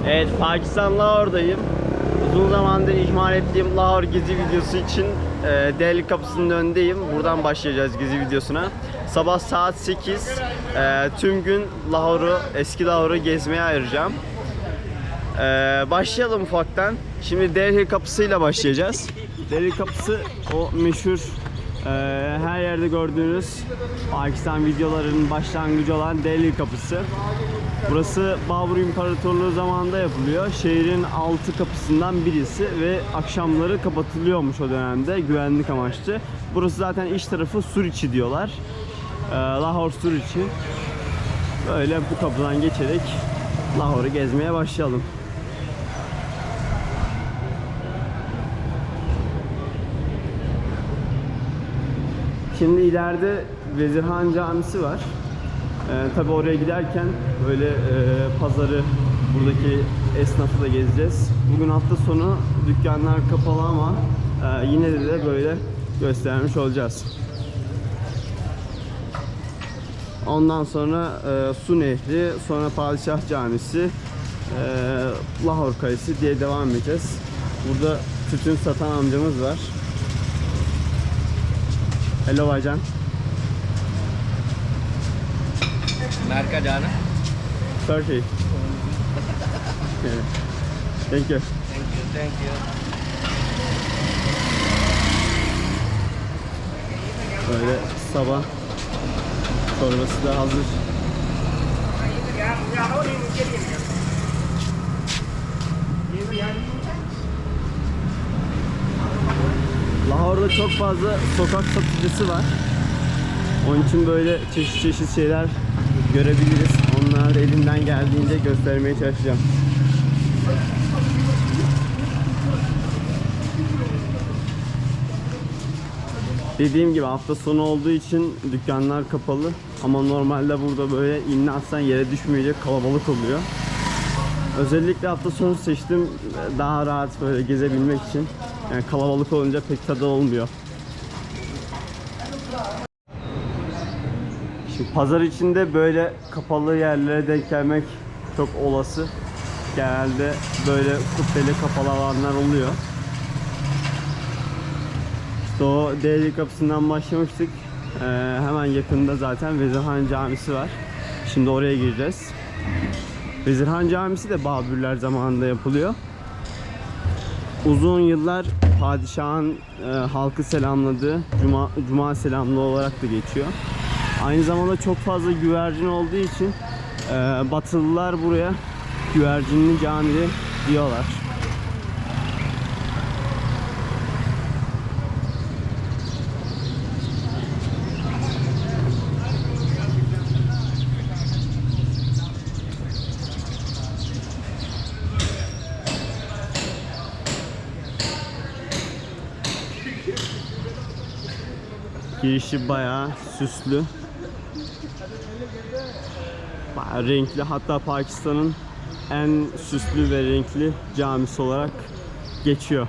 Evet, Pakistan Lahore'dayım. Uzun zamandır ihmal ettiğim Lahore gezi videosu için Delhi kapısının önündeyim. Buradan başlayacağız gezi videosuna. Sabah saat 8. Tüm gün Lahore'u, eski Lahore'u gezmeye ayıracağım. Başlayalım ufaktan. Şimdi Delhi kapısıyla başlayacağız. Delhi kapısı o meşhur her yerde gördüğünüz Pakistan videolarının başlangıcı olan Delhi kapısı. Burası Babur İmparatorluğu zamanında yapılıyor. Şehrin 6 kapısından birisi ve akşamları kapatılıyormuş o dönemde güvenlik amaçlı. Burası zaten iç tarafı Suriçi diyorlar. Lahore Suriçi. Böyle bu kapıdan geçerek Lahore'u gezmeye başlayalım. Şimdi ileride Vezirhan Camisi var. Tabi oraya giderken böyle pazarı, buradaki esnafı da gezeceğiz. Bugün hafta sonu, dükkanlar kapalı ama yine de böyle göstermiş olacağız. Ondan sonra Su Nehri, sonra Padişah Camisi, Lahore Kalesi diye devam edeceğiz. Burada tütün satan amcamız var. Hello Vajan. Marka jana? Turkey. Yeah. Thank you. Thank you, thank you. Böyle sabah çorbası da hazır. Lahore'da çok fazla sokak satıcısı var. Onun için böyle çeşit çeşit şeyler görebiliriz. Onları elimden geldiğince göstermeye çalışacağım. Dediğim gibi hafta sonu olduğu için dükkanlar kapalı. Ama normalde burada böyle iğne atsan yere düşmeyecek kalabalık oluyor. Özellikle hafta sonu seçtim daha rahat böyle gezebilmek için. Yani kalabalık olunca pek tadı olmuyor. Şimdi pazar içinde böyle kapalı yerlere denk gelmek çok olası. Genelde böyle kubbeli kapalı alanlar oluyor. İşte o Delhi kapısından başlamıştık. Hemen yakında zaten Vezirhan Camisi var. Şimdi oraya gireceğiz. Vezirhan Camisi de Babürler zamanında yapılıyor. Uzun yıllar padişahın halkı selamladığı Cuma selamlı olarak da geçiyor. Aynı zamanda çok fazla güvercin olduğu için Batılılar buraya güvercinli cami diyorlar. Girişi bayağı süslü. Bayağı renkli, hatta Pakistan'ın en süslü ve renkli camisi olarak geçiyor.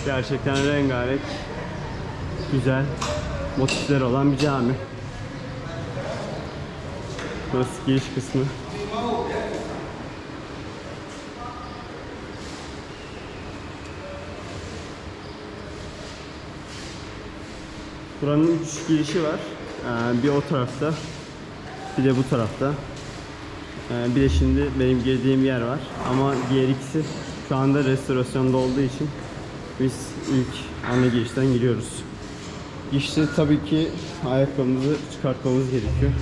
Gerçekten rengarenk, güzel motifler olan bir cami. Burası giriş kısmı. Buranın 3 girişi var. Bir o tarafta, bir de bu tarafta. Bir de şimdi benim girdiğim yer var. Ama diğer ikisi şu anda restorasyonda olduğu için biz ilk ana girişten giriyoruz. Girişte tabii ki ayakkabımızı çıkartmamız gerekiyor.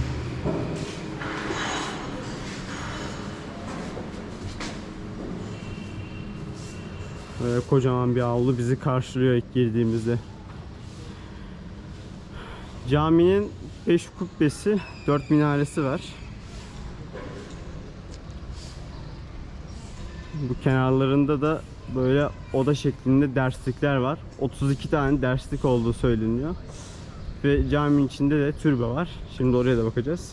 Böyle kocaman bir avlu bizi karşılıyor ilk girdiğimizde. Caminin 5 kubbesi, 4 minaresi var. Bu kenarlarında da böyle oda şeklinde derslikler var. 32 tane derslik olduğu söyleniyor. Ve caminin içinde de türbe var. Şimdi oraya da bakacağız.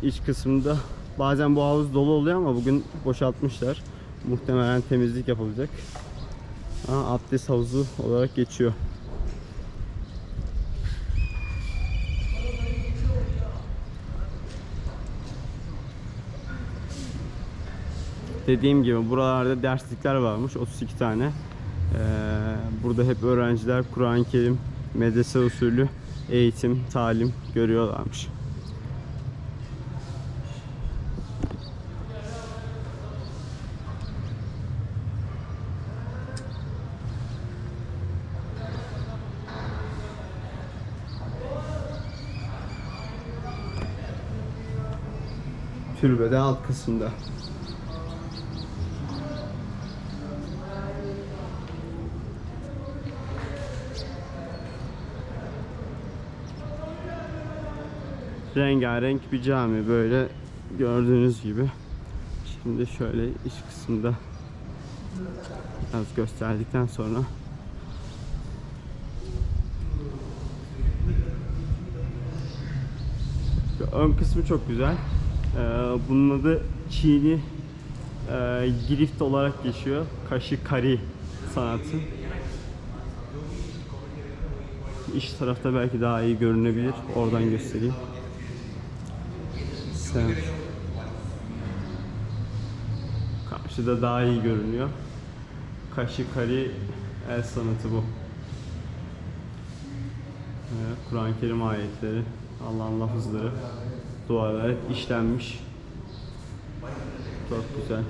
İç kısmında bazen bu havuz dolu oluyor ama bugün boşaltmışlar. Muhtemelen temizlik yapılacak. Abdest havuzu olarak geçiyor. Dediğim gibi buralarda derslikler varmış, 32 tane. Burada hep öğrenciler Kur'an-ı Kerim, medrese usulü eğitim, talim görüyorlarmış. Türbede alt kısımda. Rengarenk bir cami böyle gördüğünüz gibi. Şimdi şöyle iç kısımda biraz gösterdikten sonra ön kısmı çok güzel. Bunun adı Çini girift olarak geçiyor. Kaşı kari sanatı. İç tarafta belki daha iyi görünebilir. Oradan göstereyim. Karşıda daha iyi görünüyor. Kaşı kari el sanatı bu. Kur'an-ı Kerim ayetleri, Allah'ın lafızları, dualar hep işlenmiş. Çok güzel.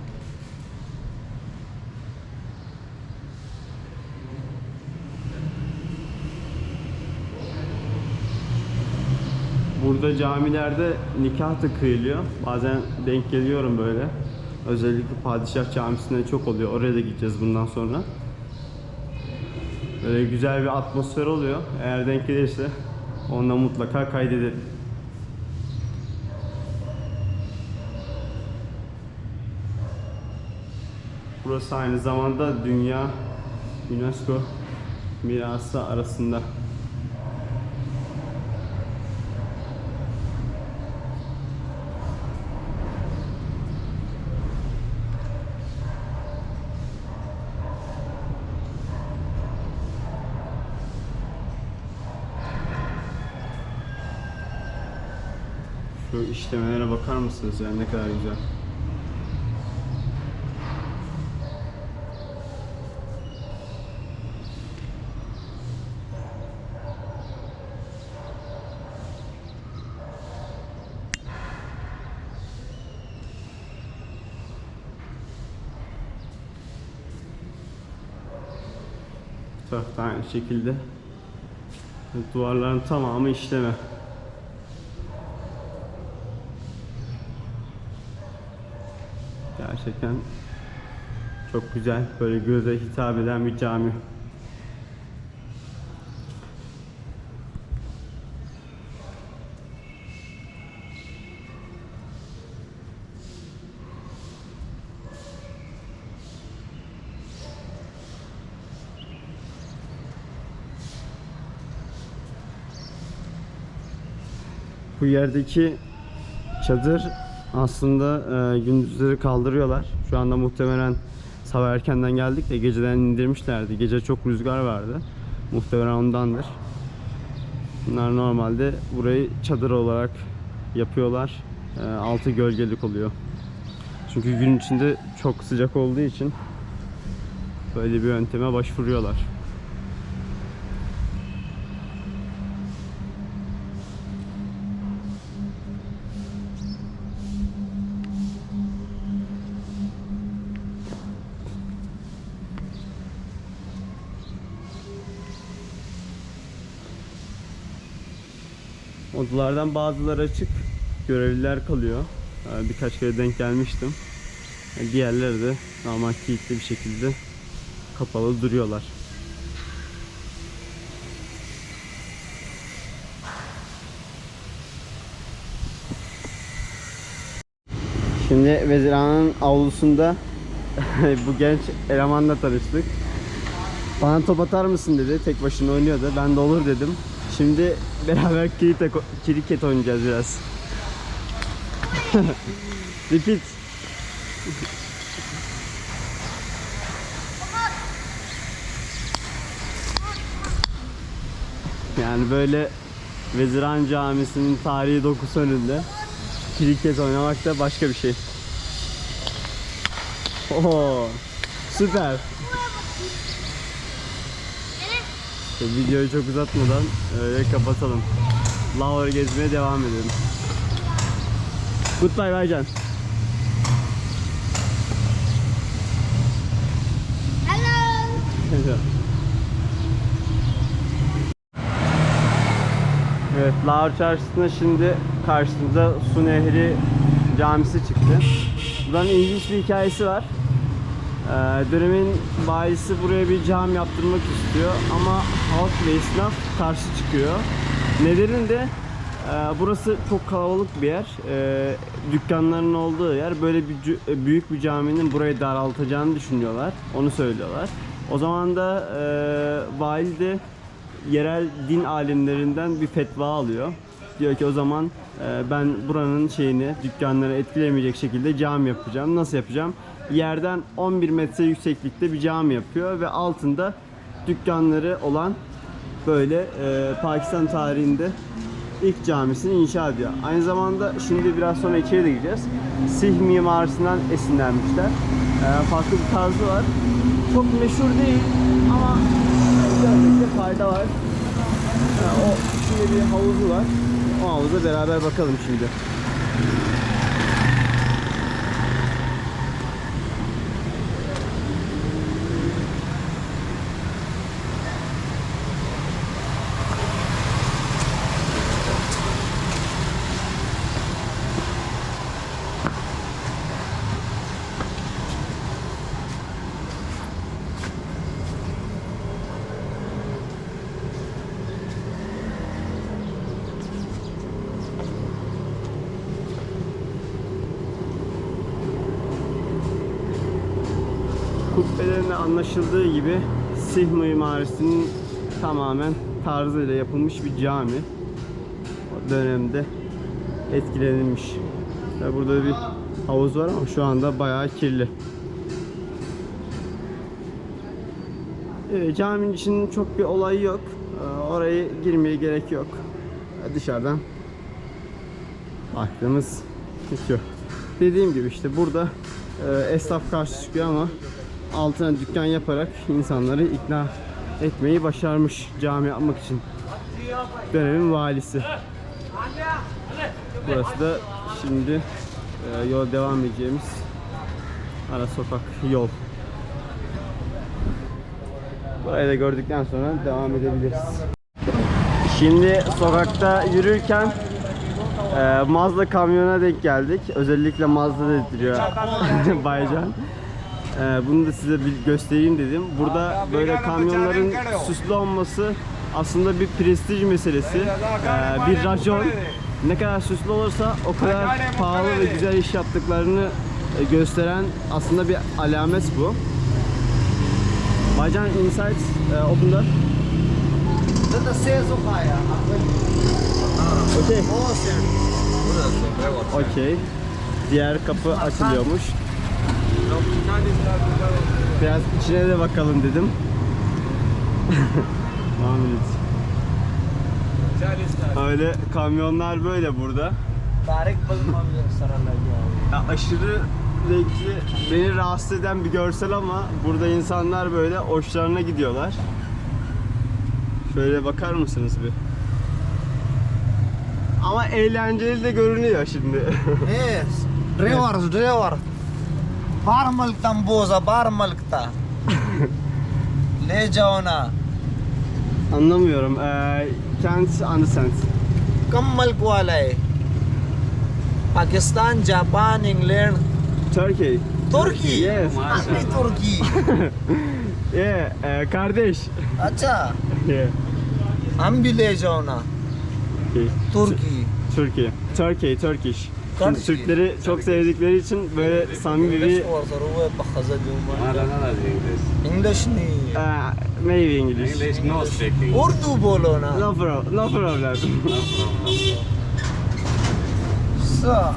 Burada camilerde nikah da kıyılıyor. Bazen denk geliyorum böyle. Özellikle Padişah Camisi'nde çok oluyor. Oraya da gideceğiz bundan sonra. Böyle güzel bir atmosfer oluyor. Eğer denk gelirse ondan mutlaka kaydedelim. Burası aynı zamanda Dünya UNESCO mirası arasında. Şu işlemelere bakar mısınız ya, ne kadar güzel. Bu tarafta aynı şekilde. Duvarların tamamı işleme. Gerçekten çok güzel, böyle göze hitap eden bir cami. Bu yerdeki çadır aslında gündüzleri kaldırıyorlar. Şu anda muhtemelen sabah erkenden geldik de geceden indirmişlerdi. Gece çok rüzgar vardı. Muhtemelen ondandır. Bunlar normalde burayı çadır olarak yapıyorlar. Altı gölgelik oluyor. Çünkü gün içinde çok sıcak olduğu için böyle bir yönteme başvuruyorlar. Odalardan bazıları açık, görevliler kalıyor. Birkaç kere denk gelmiştim. Diğerleri de normal kilitli bir şekilde kapalı duruyorlar. Şimdi Vezirhan'ın avlusunda bu genç elemanla tanıştık. Bana top atar mısın dedi. Tek başına oynuyordu. Ben de olur dedim. Şimdi beraber kriket oynayacağız biraz. Repeat. Yani böyle Veziran Camisi'nin tarihi dokusu önünde kriket oynamak da başka bir şey. Oo, süper. Videoyu çok uzatmadan öyle kapatalım. Lahore gezmeye devam edelim. Goodbye Baycan. Hello. Evet, Lahore Çarşısı'nda şimdi karşımıza Su Nehri Camisi çıktı. Buranın ilginç bir hikayesi var. Dönemin valisi buraya bir cami yaptırmak istiyor ama halk ve esnaf karşı çıkıyor. Nedeni de burası çok kalabalık bir yer. Dükkanların olduğu yer. Böyle büyük bir caminin burayı daraltacağını düşünüyorlar. Onu söylüyorlar. O zaman da vali de yerel din alimlerinden bir fetva alıyor. Diyor ki o zaman ben buranın dükkanları etkilemeyecek şekilde cami yapacağım. Nasıl yapacağım? Yerden 11 metre yükseklikte bir cami yapıyor ve altında dükkanları olan böyle Pakistan tarihinde ilk camisini inşa ediyor. Aynı zamanda şimdi biraz sonra içeri de gireceğiz. Sih mimarisinden esinlenmişler. Farklı bir tarzı var. Çok meşhur değil ama görmekte fayda var. O şimdi bir havuzu var. O havuza beraber bakalım şimdi. Kubbelerinde anlaşıldığı gibi Sih mimarisinin tamamen tarzıyla yapılmış bir cami. O dönemde etkilenilmiş. Tabii burada bir havuz var ama şu anda bayağı kirli. Caminin içinin çok bir olayı yok. Oraya girmeye gerek yok. Dışarıdan baktığımız hiç yok. Dediğim gibi işte burada esnaf karşı çıkıyor ama altına dükkan yaparak insanları ikna etmeyi başarmış cami yapmak için. Dönemin valisi. Burası da şimdi yol devam edeceğimiz ara sokak yol. Burayı da gördükten sonra devam edebiliriz. Şimdi sokakta yürürken Mazda kamyona denk geldik. Özellikle Mazda dediriyor Baycan. Bunu da size bir göstereyim dedim. Burada böyle kamyonların süslü olması aslında bir prestij meselesi. Bir racon. Ne kadar süslü olursa o kadar pahalı ve güzel iş yaptıklarını gösteren aslında bir alamet bu. Baycan inside open door. Okay. Diğer kapı açılıyormuş. Biraz içine de bakalım dedim. Öyle kamyonlar böyle burada. Ya aşırı renkli, beni rahatsız eden bir görsel ama burada insanlar böyle hoşlarına gidiyorlar. Şöyle bakar mısınız bir? Ama eğlenceli de görünüyor şimdi. Yes. Driver. Barmalk'tan boza, Barmalk'ta. Le jaona. Anlamıyorum. Can't understand. Kam Malk wala hai. Pakistan, Japan, England. Turkey. Turkey. Yes. Hangi Turkey? Yeah, kardeş. अच्छा Yeah. हम भी ले जाओ ना Okay. तुर्की Turkey. Turkish. Şimdi Türkleri çok sevdikleri için böyle samimi bir English नहीं maybe English. English no speaking. Urdu बोलो ना No problem.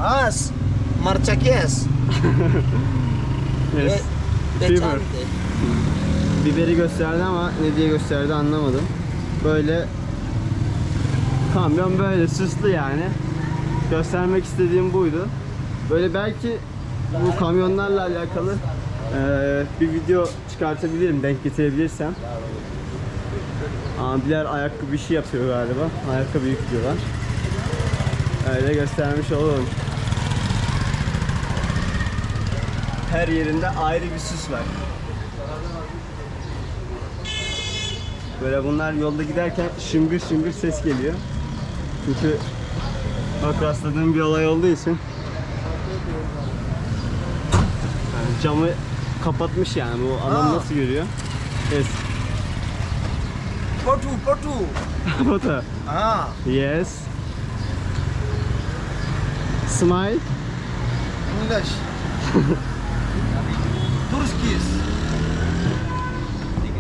As marchakes Yes. Biber. Biberi gösterdi ama ne diye gösterdi anlamadım. Böyle kamyon böyle süslü yani. Göstermek istediğim buydu. Böyle belki bu kamyonlarla alakalı bir video çıkartabilirim denk getirebilirsem. Abiler ayakkabı işi yapıyor galiba. Ayakkabı yüklüyorlar. Öyle göstermiş olalım. Her yerinde ayrı bir süs var. Böyle bunlar yolda giderken şıngır şıngır ses geliyor. Çünkü bak rastladığım bir olay olduğu için yani camı kapatmış yani bu adam nasıl görüyor? Yes. Potu Foto. हाँ Yes. Smile. English Turkish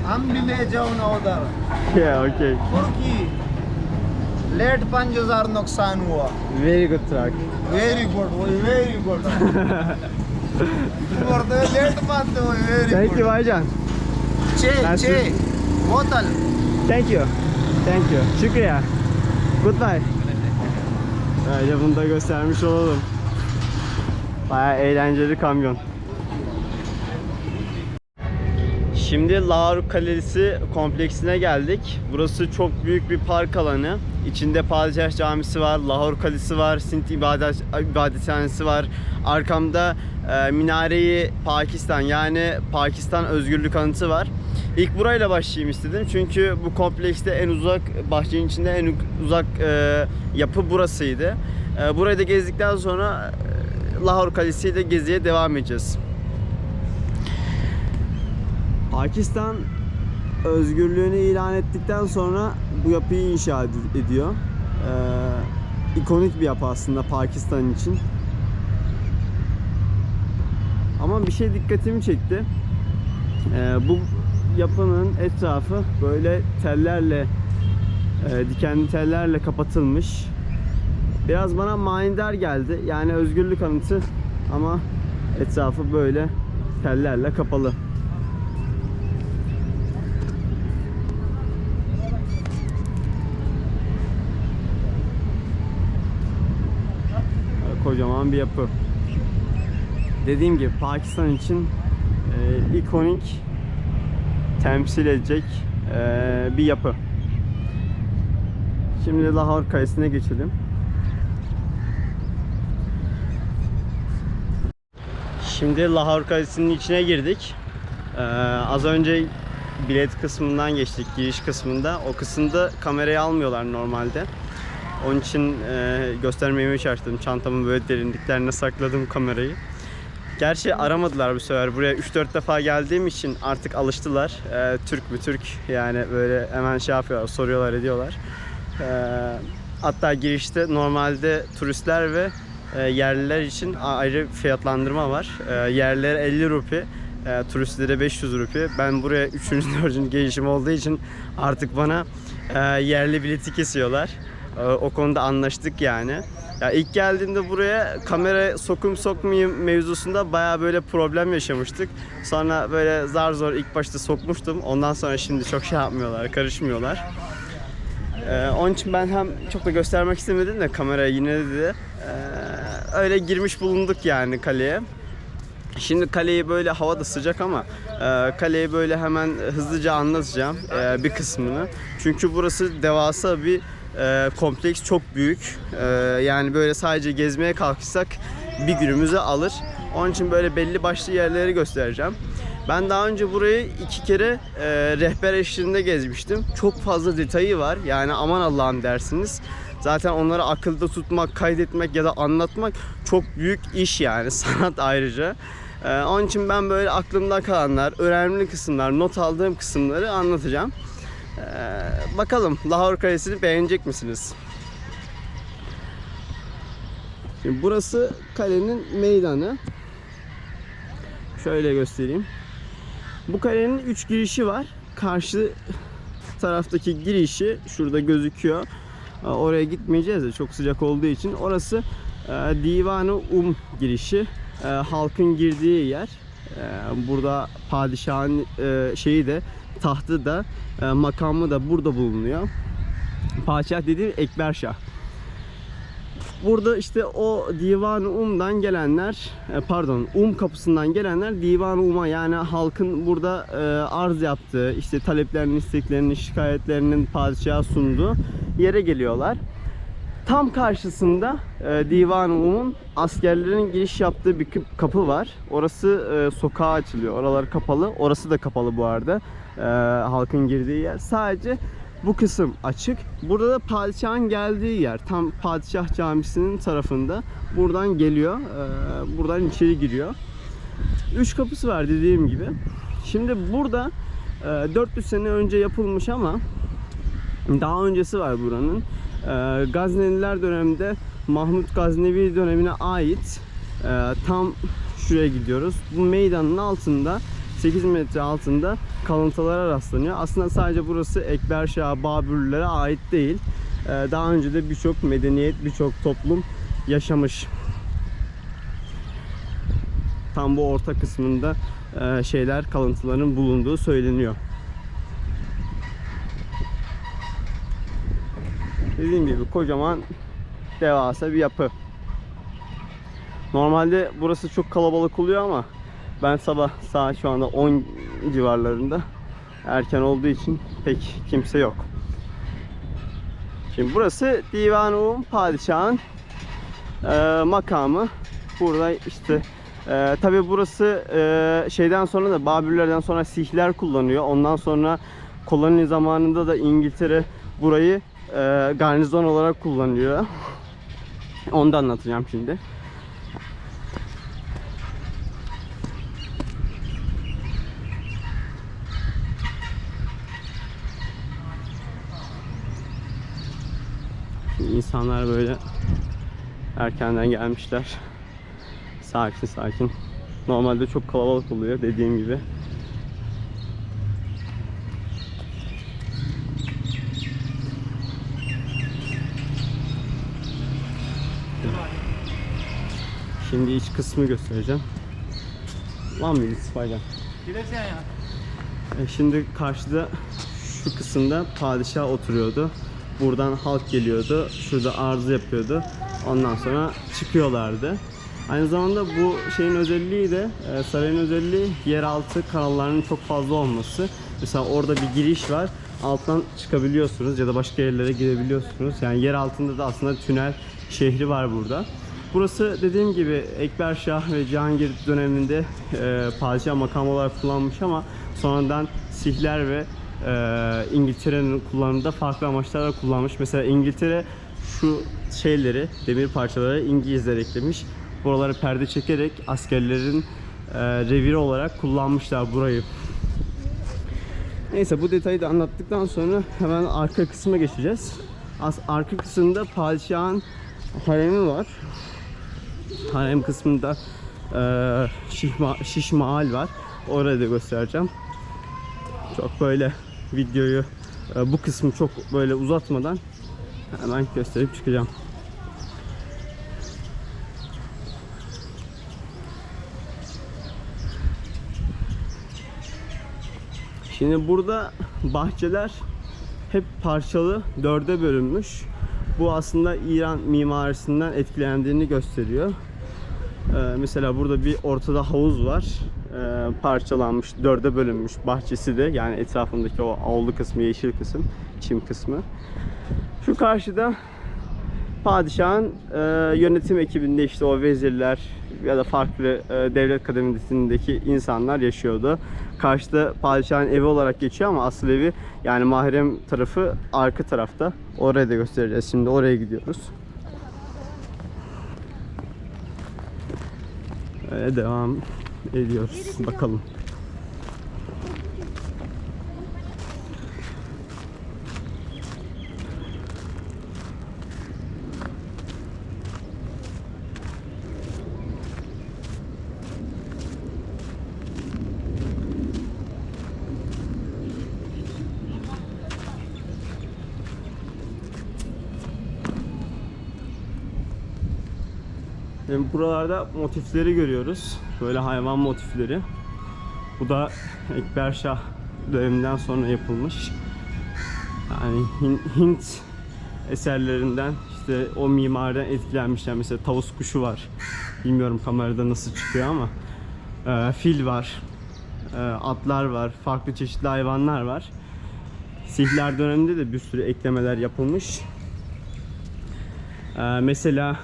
हम भी ले जाओ ना उधर Yeah, okay. तुर्की लेट 5000 नुकसान हुआ Very good truck. Very good let मत दो very Thank you good Aycan. चे Nice. बोतल Thank you. Thank you. Şükriye. Goodbye. Öyle bunu da göstermiş olalım. Bayağı eğlenceli kamyon. Şimdi Lahore Kalesi kompleksine geldik. Burası çok büyük bir park alanı. İçinde Padişah Camisi var, Lahore Kalesi var, Sint İbadethanesi var. Arkamda Minare-i Pakistan yani Pakistan Özgürlük Anıtı var. İlk burayla başlayayım istedim çünkü bu komplekste en uzak, bahçenin içinde en uzak yapı burasıydı. Burayı da gezdikten sonra Lahore Kalesi ile geziye devam edeceğiz. Pakistan özgürlüğünü ilan ettikten sonra bu yapıyı inşa ediyor. İkonik bir yapı aslında Pakistan için. Ama bir şey dikkatimi çekti. Bu yapının etrafı böyle tellerle, dikenli tellerle kapatılmış. Biraz bana manidar geldi. Yani özgürlük anıtı ama etrafı böyle tellerle kapalı. Kocaman bir yapı. Dediğim gibi Pakistan için ikonik, temsil edecek bir yapı. Şimdi Lahore Kalesi'ne geçelim. Şimdi Lahore Kalesi'nin içine girdik. Az önce bilet kısmından geçtik, giriş kısmında. O kısımda kamerayı almıyorlar normalde. Onun için göstermeye çalıştım. Çantamın böyle derinliklerine sakladım kamerayı. Gerçi aramadılar bu sefer. Buraya 3-4 defa geldiğim için artık alıştılar. Türk mü Türk yani böyle hemen şey yapıyorlar, soruyorlar, ediyorlar. Hatta girişte normalde turistler ve yerliler için ayrı fiyatlandırma var. Yerlilere 50 rupi, turistlere 500 rupi. Ben buraya 3. 4. gelişim olduğu için artık bana yerli bileti kesiyorlar. O konuda anlaştık yani. Ya ilk geldiğimde buraya kamera sokum sokmayayım mevzusunda bayağı böyle problem yaşamıştık. Sonra böyle zar zor ilk başta sokmuştum. Ondan sonra şimdi çok şey yapmıyorlar, karışmıyorlar. Onun için ben hem çok da göstermek istemedim de kameraya yine de öyle girmiş bulunduk yani kaleye. Şimdi kaleyi böyle havada sıcak ama kaleyi böyle hemen hızlıca anlatacağım bir kısmını. Çünkü burası devasa bir kompleks, çok büyük. Yani böyle sadece gezmeye kalkışsak bir günümüzü alır. Onun için böyle belli başlı yerleri göstereceğim. Ben daha önce burayı 2 kere rehber eşliğinde gezmiştim. Çok fazla detayı var. Yani aman Allah'ım dersiniz. Zaten onları akılda tutmak, kaydetmek ya da anlatmak çok büyük iş yani. Sanat ayrıca. Onun için ben böyle aklımda kalanlar, önemli kısımlar, not aldığım kısımları anlatacağım. Bakalım Lahore Kalesi'ni beğenecek misiniz? Şimdi burası kalenin meydanı. Şöyle göstereyim. Bu kalenin 3 girişi var. Karşı taraftaki girişi şurada gözüküyor. Oraya gitmeyeceğiz de çok sıcak olduğu için. Orası Divan-ı girişi. Halkın girdiği yer. Burada padişahın şeyi de, tahtı da, makamı da burada bulunuyor. Padişah dediğim Ekberşah. Burada işte o Divan-ı gelenler, kapısından gelenler Divan-ı yani halkın burada arz yaptığı, işte taleplerinin, isteklerinin, şikayetlerinin padişaha sunduğu yere geliyorlar. Tam karşısında Divan-ı askerlerin giriş yaptığı bir kapı var. Orası sokağa açılıyor. Oralar kapalı. Orası da kapalı bu arada. Halkın girdiği yer. Sadece bu kısım açık. Burada da padişahın geldiği yer. Tam Padişah Camisi'nin tarafında. Buradan geliyor. Buradan içeri giriyor. 3 kapısı var dediğim gibi. Şimdi burada 400 sene önce yapılmış ama daha öncesi var buranın. Gazneliler döneminde Mahmut Gaznevi dönemine ait tam şuraya gidiyoruz. Bu meydanın altında 8 metre altında kalıntılara rastlanıyor. Aslında sadece burası Ekberşah, Babürlere ait değil. Daha önce de birçok medeniyet, birçok toplum yaşamış. Tam bu orta kısmında kalıntıların bulunduğu söyleniyor. Dediğim gibi kocaman, devasa bir yapı. Normalde burası çok kalabalık oluyor ama ben sabah saat şu anda 10 civarlarında, erken olduğu için pek kimse yok. Şimdi burası Divan-ı padişahın makamı. Burada işte tabi burası şeyden sonra da Babürlerden sonra Sihler kullanıyor. Ondan sonra koloni zamanında da İngiltere burayı garnizon olarak kullanıyor. Onu da anlatacağım şimdi. Şimdi insanlar böyle erkenden gelmişler. Sakin sakin. Normalde çok kalabalık oluyor dediğim gibi. Şimdi iç kısmı göstereceğim. Lan bir İspanya. Şimdi karşıda şu kısımda padişah oturuyordu. Buradan halk geliyordu. Şurada arz yapıyordu. Ondan sonra çıkıyorlardı. Aynı zamanda bu şeyin özelliği de, sarayın özelliği yeraltı kanallarının çok fazla olması. Mesela orada bir giriş var. Alttan çıkabiliyorsunuz ya da başka yerlere gidebiliyorsunuz. Yani yer altında da aslında tünel şehri var burada. Burası dediğim gibi Ekberşah ve Cihangir döneminde padişah makamı olarak kullanılmış ama sonradan Sihler ve İngiltere'nin kullanımında farklı amaçlarla kullanmış. Mesela İngiltere şu şeyleri, demir parçaları İngilizler eklemiş. Buraları perde çekerek askerlerin reviri olarak kullanmışlar burayı. Neyse, bu detayı da anlattıktan sonra hemen arka kısma geçeceğiz. Arka kısımda padişahın haremi var. Harem kısmında Şiş Mahal var. Orayı da göstereceğim. Çok böyle videoyu bu kısmı çok böyle uzatmadan hemen gösterip çıkacağım. Şimdi burada bahçeler hep parçalı, 4'e bölünmüş. Bu aslında İran mimarisinden etkilendiğini gösteriyor. Mesela burada bir ortada havuz var. Parçalanmış, 4'e bölünmüş bahçesi de, yani etrafındaki o avlu kısmı, yeşil kısım, çim kısmı. Şu karşıda padişahın yönetim ekibinde işte o vezirler ya da farklı devlet kademesindeki insanlar yaşıyordu. Karşıda padişahın evi olarak geçiyor ama asıl evi, yani mahrem tarafı arka tarafta. Orayı da göstereceğiz. Şimdi oraya gidiyoruz. Devam ediyoruz. Bakalım. Buralarda motifleri görüyoruz. Böyle hayvan motifleri. Bu da Ekberşah döneminden sonra yapılmış. Yani Hint eserlerinden işte o mimariden etkilenmişler. Mesela tavus kuşu var. Bilmiyorum kamerada nasıl çıkıyor ama fil var. Atlar var. Farklı çeşitli hayvanlar var. Sihler döneminde de bir sürü eklemeler yapılmış. Mesela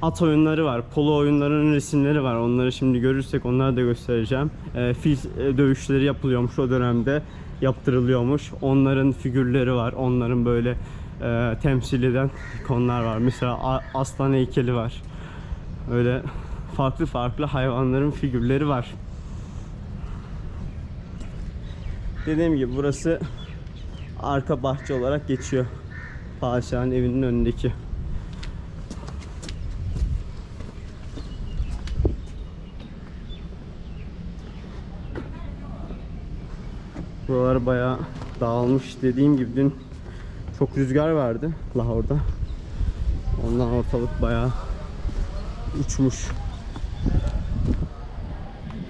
at oyunları var, polo oyunlarının resimleri var. Onları şimdi görürsek onları da göstereceğim. Fil dövüşleri yapılıyormuş o dönemde, yaptırılıyormuş. Onların figürleri var, onların böyle temsil eden ikonlar var. Mesela aslan heykeli var. Öyle farklı farklı hayvanların figürleri var. Dediğim gibi burası arka bahçe olarak geçiyor. Padişahın evinin önündeki. Buralar bayağı dağılmış. Dediğim gibi dün çok rüzgar vardı Lahor'da. Ondan ortalık bayağı uçmuş.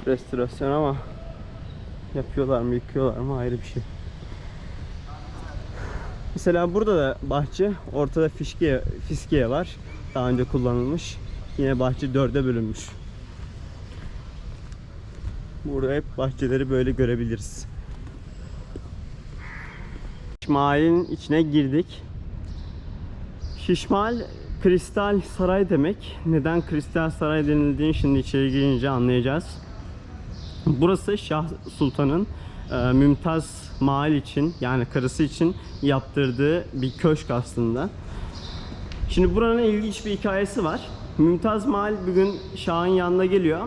Restorasyon ama yapıyorlar mı, yıkıyorlar mı ayrı bir şey. Mesela burada da bahçe, ortada fiskiye var. Daha önce kullanılmış. Yine bahçe 4'e bölünmüş. Burada hep bahçeleri böyle görebiliriz. Şişmal'in içine girdik. Şişmal kristal saray demek. Neden kristal saray denildiğini şimdi içeri girince anlayacağız. Burası Şah Sultan'ın Mümtaz Mahal için, yani karısı için yaptırdığı bir köşk aslında. Şimdi buranın ilginç bir hikayesi var. Mümtaz Mahal bir gün Şah'ın yanına geliyor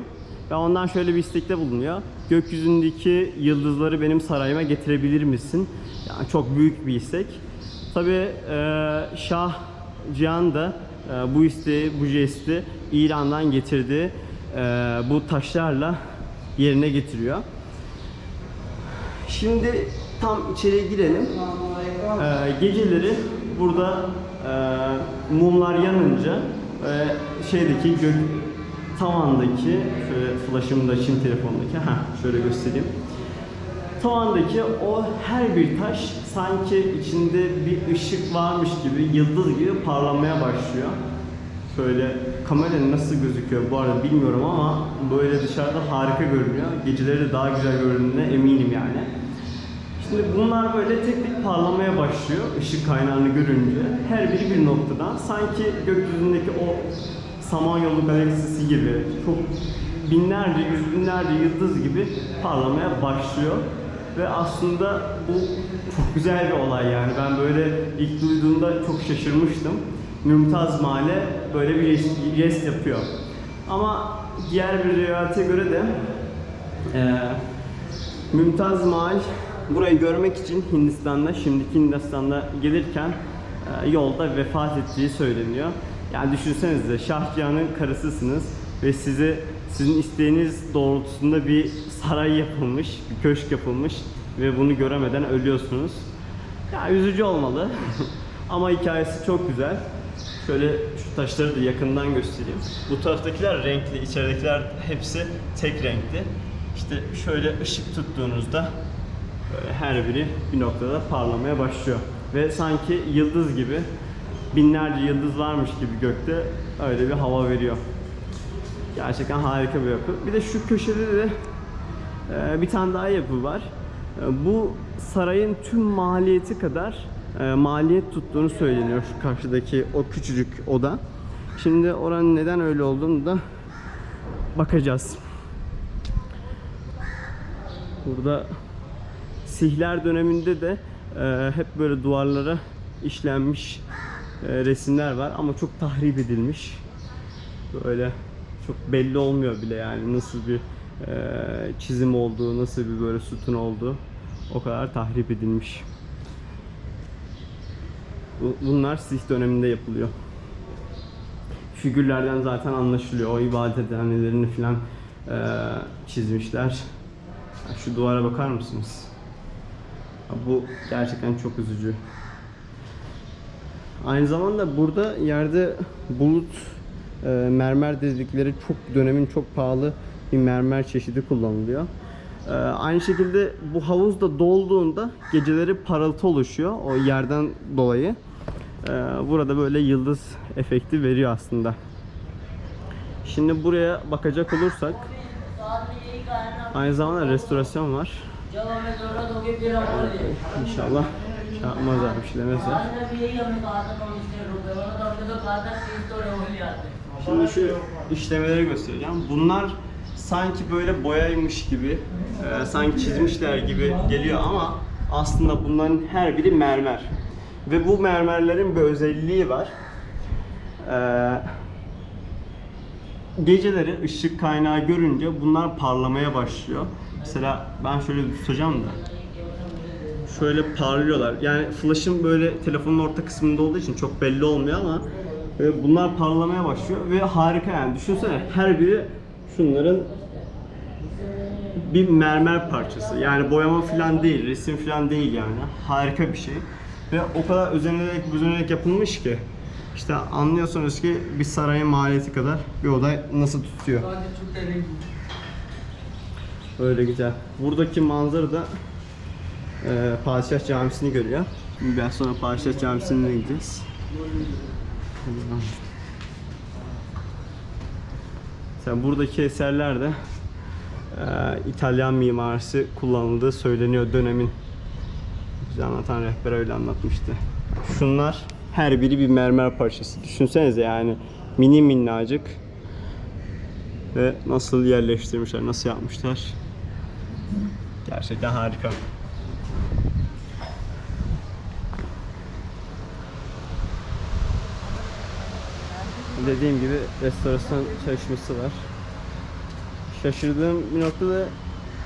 ve ondan şöyle bir istekte bulunuyor. Gökyüzündeki yıldızları benim sarayıma getirebilir misin? Yani çok büyük bir istek. Tabii Şah Cihan da bu isteği, bu jesti İran'dan getirdiği bu taşlarla yerine getiriyor. Şimdi tam içeriye girelim. Geceleri burada mumlar yanınca şeydeki tavandaki, şöyle flaşımda, Çin telefondaki, şöyle göstereyim. Tavandaki o her bir taş sanki içinde bir ışık varmış gibi, yıldız gibi parlamaya başlıyor. Şöyle kamerada nasıl gözüküyor bu arada bilmiyorum ama böyle dışarıda harika görünüyor. Geceleri de daha güzel göründüğüne eminim yani. Şimdi bunlar böyle tek tek parlamaya başlıyor ışık kaynağını görünce. Her biri bir noktadan sanki gökyüzündeki o Samanyolu galaksisi gibi çok binlerce, yüz binlerce yıldız gibi parlamaya başlıyor. Ve aslında bu çok güzel bir olay yani. Ben böyle ilk duyduğumda çok şaşırmıştım. Mümtaz Mahal'e böyle bir jest yapıyor. Ama diğer bir rivayete göre de Mümtaz Mahal burayı görmek için Hindistan'da, şimdiki Hindistan'da gelirken yolda vefat ettiği söyleniyor. Yani düşünsenize, Şah Cihan'ın karısısınız ve sizin isteğiniz doğrultusunda bir saray yapılmış, bir köşk yapılmış ve bunu göremeden ölüyorsunuz. Yani üzücü olmalı. Ama hikayesi çok güzel. Şöyle şu taşları da yakından göstereyim. Bu taraftakiler renkli, içeridekiler hepsi tek renkli. İşte şöyle ışık tuttuğunuzda böyle her biri bir noktada parlamaya başlıyor. Ve sanki yıldız gibi, binlerce yıldız varmış gibi gökte öyle bir hava veriyor. Gerçekten harika bir yapı. Bir de şu köşede de bir tane daha yapı var. Bu sarayın tüm maliyeti kadar maliyet tuttuğunu söyleniyor şu karşıdaki o küçücük oda. Şimdi oranın neden öyle olduğunu da bakacağız. Burada Sihler döneminde de hep böyle duvarlara işlenmiş resimler var ama çok tahrip edilmiş. Böyle çok belli olmuyor bile yani nasıl bir çizim olduğu, nasıl bir böyle sütun olduğu, o kadar tahrip edilmiş. Bunlar Sih döneminde yapılıyor. Figürlerden zaten anlaşılıyor. O ibadethanelerini falan çizmişler. Şu duvara bakar mısınız? Bu gerçekten çok üzücü. Aynı zamanda burada yerde bulut mermer dedikleri dönemin çok pahalı bir mermer çeşidi kullanılıyor. Aynı şekilde bu havuz da dolduğunda geceleri parıltı oluşuyor o yerden dolayı. Burada böyle yıldız efekti veriyor aslında. Şimdi buraya bakacak olursak aynı zamanda restorasyon var. İnşallah şey yapmazlar, bir şey demezler. Şimdi şu işlemeleri göstereceğim. Bunlar sanki böyle boyaymış gibi, sanki çizmişler gibi geliyor ama aslında bunların her biri mermer. Ve bu mermerlerin bir özelliği var. Geceleri ışık kaynağı görünce bunlar parlamaya başlıyor. Mesela ben şöyle tutacağım da. Şöyle parlıyorlar. Yani flash'ın böyle telefonun orta kısmında olduğu için çok belli olmuyor ama bunlar parlamaya başlıyor ve harika yani. Düşünsene her biri şunların bir mermer parçası. Yani boyama falan değil, resim falan değil yani. Harika bir şey. Ve o kadar özenerek yapılmış ki işte anlıyorsunuz ki bir sarayın maliyeti kadar bir oda nasıl tutuyor. Öyle güzel. Buradaki manzara da Padişah Camisi'ni görüyor. Biraz sonra Padişah Camisi'ne gideceğiz. Sen buradaki eserlerde İtalyan mimarisi kullanıldığı söyleniyor dönemin. Bize anlatan rehber öyle anlatmıştı. Şunlar her biri bir mermer parçası. Düşünsenize yani mini minnacık ve nasıl yerleştirmişler, nasıl yapmışlar. Gerçekten harika. Dediğim gibi restorasyon çalışması var. Şaşırdığım bir noktada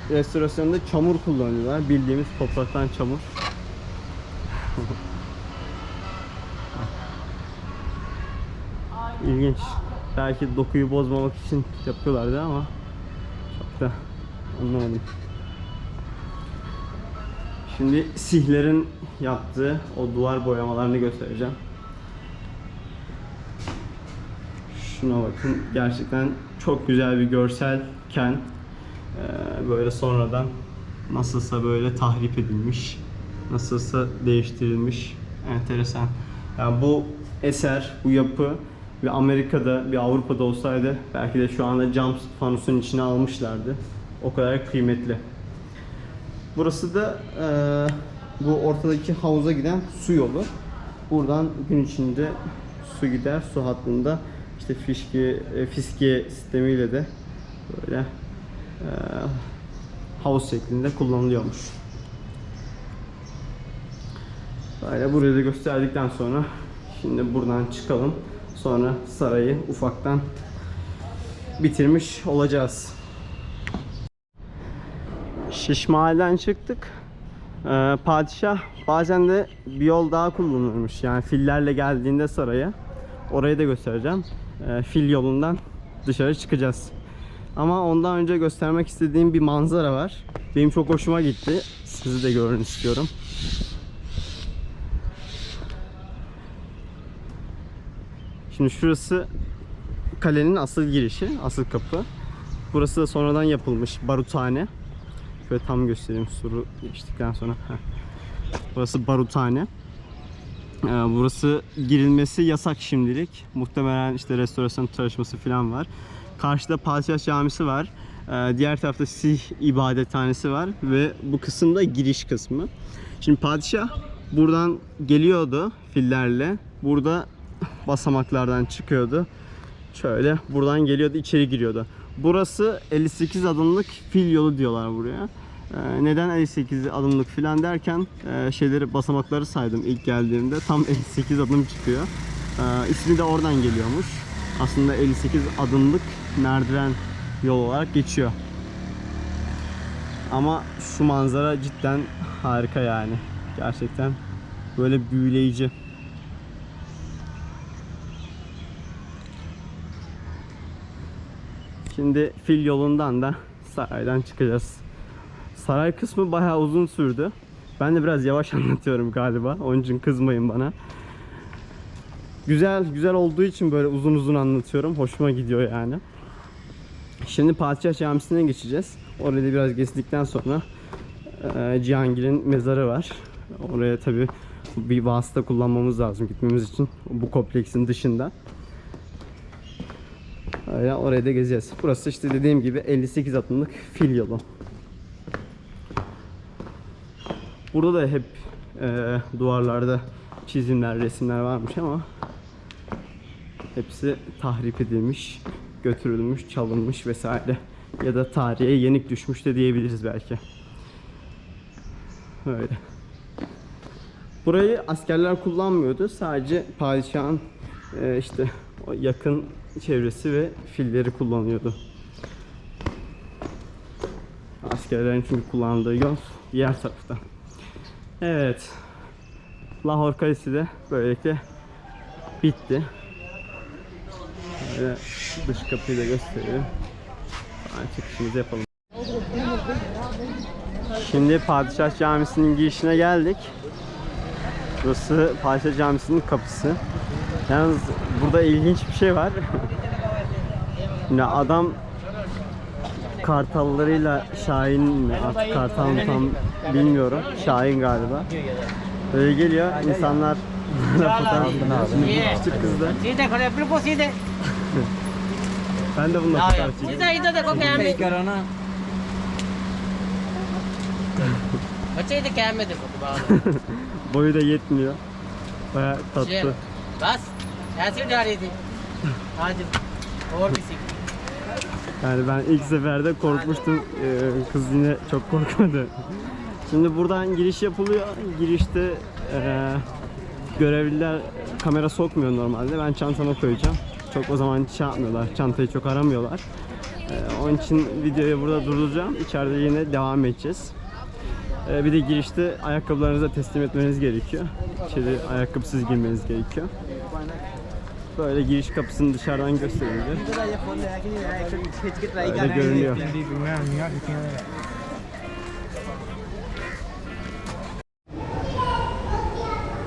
restorasyonda çamur kullanıyorlar. Bildiğimiz topraktan çamur. İlginç. Belki dokuyu bozmamak için yapıyorlardı ama çok da anlamadım. Şimdi Sihler'in yaptığı o duvar boyamalarını göstereceğim. Şuna bakın. Gerçekten çok güzel bir görselken böyle sonradan nasılsa böyle tahrip edilmiş, nasılsa değiştirilmiş. Enteresan. Yani bu eser, bu yapı bir Amerika'da, bir Avrupa'da olsaydı belki de şu anda cam fanusun içine almışlardı. O kadar kıymetli. Burası da bu ortadaki havuza giden su yolu. Buradan gün içinde su gider. Su hattında işte fiskiye sistemiyle de böyle havuz şeklinde kullanılıyormuş. Böyle burayı da gösterdikten sonra şimdi buradan çıkalım. Sonra sarayı ufaktan bitirmiş olacağız. Şişmahal'den çıktık. Padişah bazen de bir yol daha kullanırmış. Yani fillerle geldiğinde saraya. Orayı da göstereceğim. Fil yolundan dışarı çıkacağız. Ama ondan önce göstermek istediğim bir manzara var. Benim çok hoşuma gitti. Sizi de görün istiyorum. Şimdi şurası kalenin asıl girişi, asıl kapı. Burası da sonradan yapılmış baruthane. Şöyle tam göstereyim suru geçtikten sonra. Burası baruthane. Burası girilmesi yasak şimdilik. Muhtemelen işte restorasyon çalışması falan var. Karşıda Padişah Camisi var. Diğer tarafta Sih ibadethanesi var ve bu kısımda giriş kısmı. Şimdi padişah buradan geliyordu fillerle. Burada basamaklardan çıkıyordu. Şöyle buradan geliyordu, içeri giriyordu. Burası 58 adımlık fil yolu diyorlar buraya. Neden 58 adımlık filan derken basamakları saydım ilk geldiğimde. Tam 58 adım çıkıyor. İsmi de oradan geliyormuş. Aslında 58 adımlık merdiven yol olarak geçiyor. Ama şu manzara cidden harika yani. Gerçekten böyle büyüleyici. Şimdi fil yolundan da saraydan çıkacağız. Saray kısmı bayağı uzun sürdü. Ben de biraz yavaş anlatıyorum galiba. Onun için kızmayın bana. Güzel olduğu için böyle uzun uzun anlatıyorum. Hoşuma gidiyor yani. Şimdi Padişah Camisi'ne geçeceğiz. Orada biraz gezdikten sonra Cihangir'in mezarı var. Oraya tabi bir vasıta kullanmamız lazım gitmemiz için. Bu kompleksin dışında. Öyle oraya da gezeceğiz. Burası işte dediğim gibi 58 adımlık fil yolu. Burada da hep duvarlarda çizimler, resimler varmış ama hepsi tahrip edilmiş, götürülmüş, çalınmış vesaire. Ya da tarihe yenik düşmüş de diyebiliriz belki. Öyle. Burayı askerler kullanmıyordu. Sadece padişahın işte o yakın çevresi ve filleri kullanıyordu. Askerlerin çünkü kullandığı yol diğer tarafta. Evet. Lahore Kalesi de böylelikle bitti. Böyle dış kapıyı da göstereyim. Çıkışımızı yapalım. Şimdi Padişah Camisi'nin girişine geldik. Burası Padişah Camisi'nin kapısı. Yalnız burada ilginç bir şey var. Şimdi adam kartallarıyla Şahin mi artık kartal mı tam bilmiyorum. Şahin galiba. Böyle geliyor insanlar fotoğrafını alıyor. Küçük kız da. Ben de bununla fotoğraf çekeyim. Boyu da yetmiyor. Bayağı tatlı. बस ऐसे ही जा रही थी आज और किसी की Yani ben ilk seferde korkmuştum. Kız yine çok korkmadı. Şimdi buradan giriş yapılıyor. Girişte görevliler kamera sokmuyor normalde. Ben çantama koyacağım. Çok o zaman şey yapmıyorlar. Çantayı çok aramıyorlar. Onun için videoyu burada durduracağım. İçeride yine devam edeceğiz. Bir de girişte ayakkabılarınızı teslim etmeniz gerekiyor. İçeri ayakkabısız girmeniz gerekiyor. Böyle giriş kapısını dışarıdan gösterince öyle görünüyor.